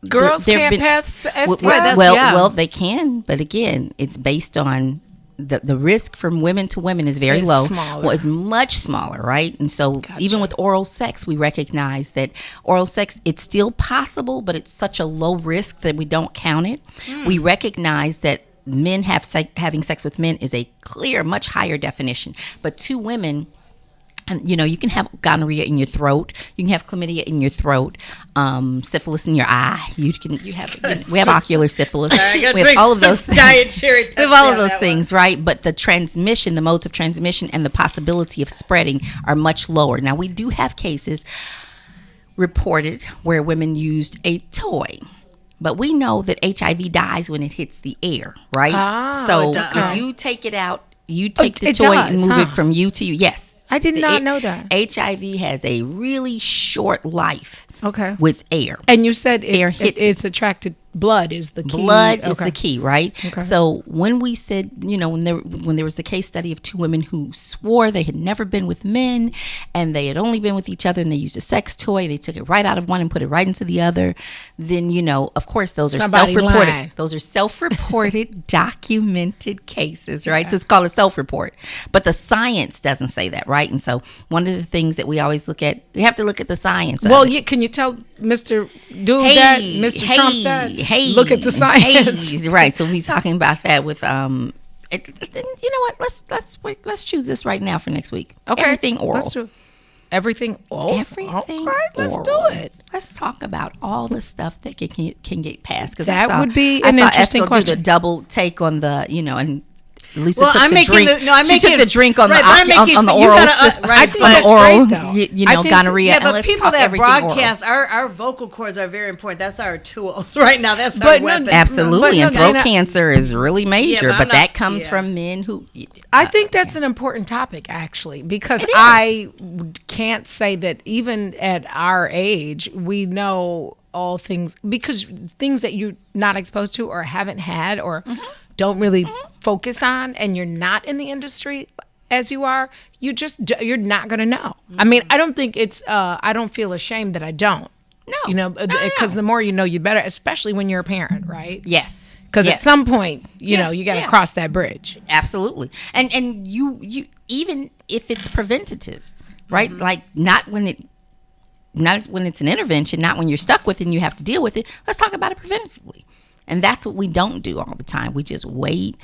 girls can't pass STIs. Well, they can, but again, it's based on the risk from women to women is very low. Smaller. Well, it's much smaller, right? And so even with oral sex, we recognize that oral sex, it's still possible, but it's such a low risk that we don't count it. We recognize that men having sex with men is a clear, much higher definition. But two women, and you can have gonorrhea in your throat, you can have chlamydia in your throat, syphilis in your eye. We have ocular syphilis. Sorry, we have all of those things. Diet cherry We have all of those things, right? But the transmission, the modes of transmission, and the possibility of spreading are much lower. Now we do have cases reported where women used a toy. But we know that HIV dies when it hits the air, right? So if you take it out, you take the toy and move it from you to you. Yes. I did not know that. HIV has a really short life. Okay. With air. And you said air hits it's attracted. Blood is the key. Blood is the key, right? Okay. So when we said, when there was the case study of two women who swore they had never been with men and they had only been with each other and they used a sex toy, they took it right out of one and put it right into the other, then, of course, those are self-reported. Lied. Those are self-reported, documented cases, right? Yeah. So it's called a self-report. But the science doesn't say that, right? And so one of the things that we always look at, we have to look at the science. Well, can you tell Mr. Dude that, Mr. Trump that? Look at the science. Right. So we're talking about that with you know what? Let's choose this right now for next week. Okay. Everything oral. Let's do everything oral. Everything. All right, let's do it. Let's talk about all the stuff that can get passed. Because that would be an interesting question. Do the double take on the and. Lisa took the drink. She took the drink on right, on the oral. Right, on the oral, gonorrhea. Yeah, but people that broadcast, our vocal cords are very important. That's our tools right now. That's our weapon. Absolutely, and throat cancer is really major, but that comes from men who. I think that's an important topic, actually, because I can't say that even at our age, we know all things, because things that you're not exposed to or haven't had or don't really focus on, and you're not in the industry as you are, you're not going to know. I mean, I don't think it's I don't feel ashamed that I don't. No. Because the more you know, you better, especially when you're a parent, right? Yes. Because at some point, you got to cross that bridge. Absolutely. And you even if it's preventative, right? Like not when it's an intervention, not when you're stuck with it and you have to deal with it. Let's talk about it preventively. And that's what we don't do all the time. We just wait.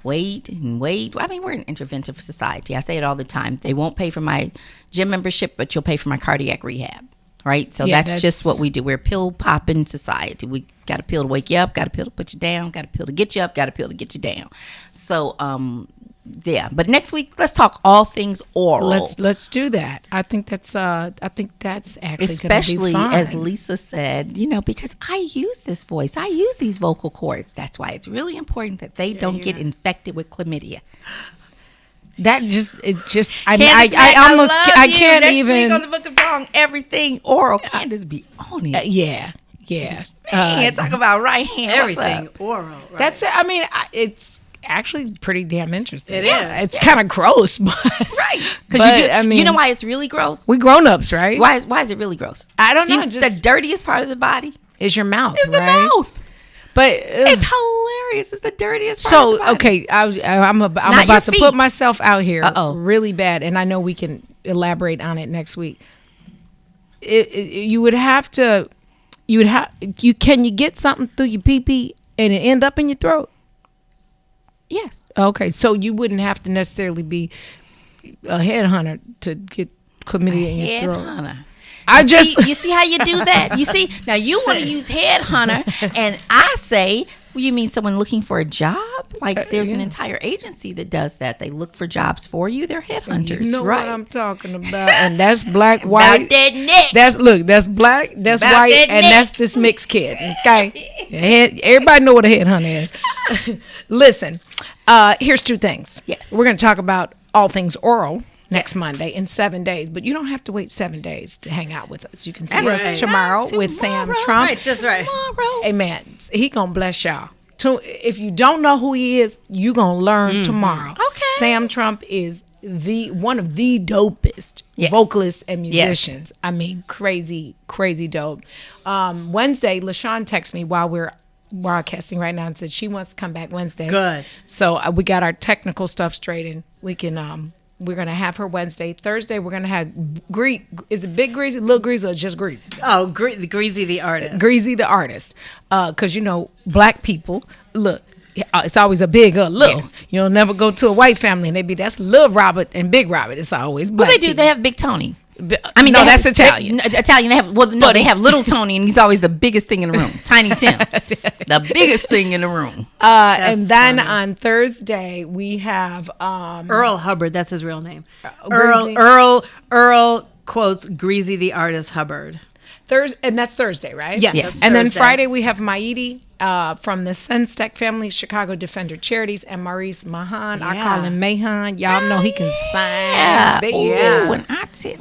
I mean, we're an interventive society. I say it all the time. They won't pay for my gym membership, but you'll pay for my cardiac rehab, right? So that's just what we do. We're a pill-popping society. We got a pill to wake you up, got a pill to put you down, got a pill to get you up, got a pill to get you down. So, but next week let's talk all things oral. Let's do that. I think that's actually especially gonna be fun. As Lisa said, because I use this voice, I use these vocal cords. That's why it's really important that they don't get infected with chlamydia. I can't Next even. Week on the Book of Dawn, everything oral. Candace be on it. Yeah. Man, talk about right hand. Everything oral. Right. That's it. I mean, it's actually pretty damn interesting. It is. It's kind of gross, but right. Because you know why it's really gross? We grown-ups, right? Why is it really gross? I don't know. The dirtiest part of the body is your mouth. Is the mouth. But it's hilarious. It's the dirtiest part of the body. So okay, I'm about to put myself out here really bad, and I know we can elaborate on it next week. You can you get something through your pee-pee and it end up in your throat? Yes. Okay, so you wouldn't have to necessarily be a headhunter to get chlamydia in your throat. Headhunter. You see how you do that? You see, now you want to use headhunter, and I say, well, you mean someone looking for a job? Like there's an entire agency that does that. They look for jobs for you. They're headhunters, you know right? what I'm talking about, and that's black, white. About that neck. That's black, that's about white, that and neck. that's this mixed kid. Okay, everybody know what a headhunter is. Listen, here's two things. Yes, we're going to talk about all things oral next Monday in 7 days, but you don't have to wait 7 days to hang out with us. You can see us tomorrow with Sam Trump. Right, just right. Hey man, he gonna bless y'all. If you don't know who he is, you gonna learn tomorrow. Okay. Sam Trump is one of the dopest vocalists and musicians. Yes. I mean, crazy dope. Wednesday, LaShawn texted me while we're broadcasting right now and said she wants to come back Wednesday. Good. So we got our technical stuff straight, and we can. We're gonna have her Wednesday. Thursday, we're gonna have Is it Big Greasy, Little Greasy, or just Greasy? Oh, Greasy the artist. Greasy the artist. Because black people look. It's always a big or little. Yes. You'll never go to a white family and they be that's Little Robert and Big Robert. It's always black. Well, they do. People. They have Big Tony. I mean, no, that's Italian. Italian. They have Little Tony, and he's always the biggest thing in the room. Tiny Tim, the biggest thing in the room. And then on Thursday we have Earl Hubbard. That's his real name. Earl quotes Greasy the artist Hubbard. And that's Thursday, right? Yes. And then Friday we have Maidi from the Senstek family, Chicago Defender Charities, and Maurice Mahan. I call him Mahan. Y'all know he can sing.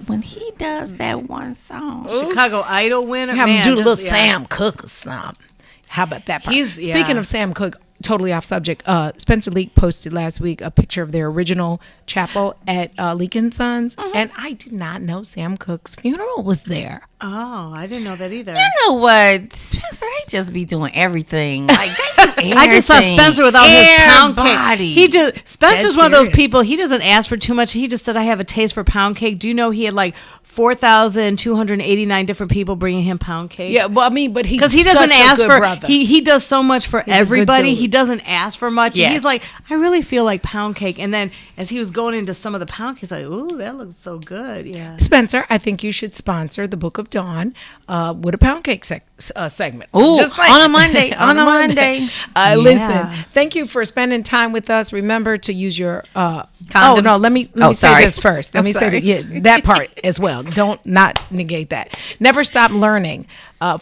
When he does that one song, Chicago Idol winner. Have him do a little Sam Cooke or something. How about that part? Speaking of Sam Cooke, totally off subject. Spencer Leak posted last week a picture of their original chapel at Leak & Sons, and I did not know Sam Cooke's funeral was there. Oh, I didn't know that either. You know what, Spencer? They just be doing everything. Like I just saw Spencer with all his pound cake. Spencer's one of those people. He doesn't ask for too much. He just said, "I have a taste for pound cake." Do you know he had like 4,289 different people bringing him pound cake? Yeah, well, I mean, but he doesn't ask for. Brother. He does so much for everybody. He doesn't ask for much. Yes. He's like, I really feel like pound cake. And then as he was going into some of the pound cake, he's like, ooh, that looks so good. Yeah. Spencer, I think you should sponsor the Book of Dawn with a pound cake segment. Ooh, on a Monday. on a Monday. Listen, thank you for spending time with us. Remember to use your condoms. Oh no, let me say this first. Let me sorry. say that part as well. Don't not negate that. Never stop learning.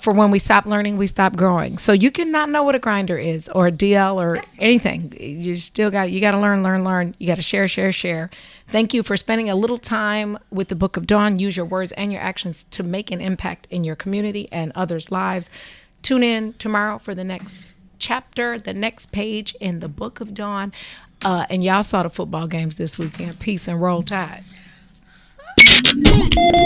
For when we stop learning, we stop growing. So you cannot know what a grinder is or a DL or anything. You still got to learn. You got to share. Thank you for spending a little time with the Book of Dawn. Use your words and your actions to make an impact in your community and others' lives. Tune in tomorrow for the next chapter, the next page in the Book of Dawn. And y'all saw the football games this weekend. Peace and roll tide.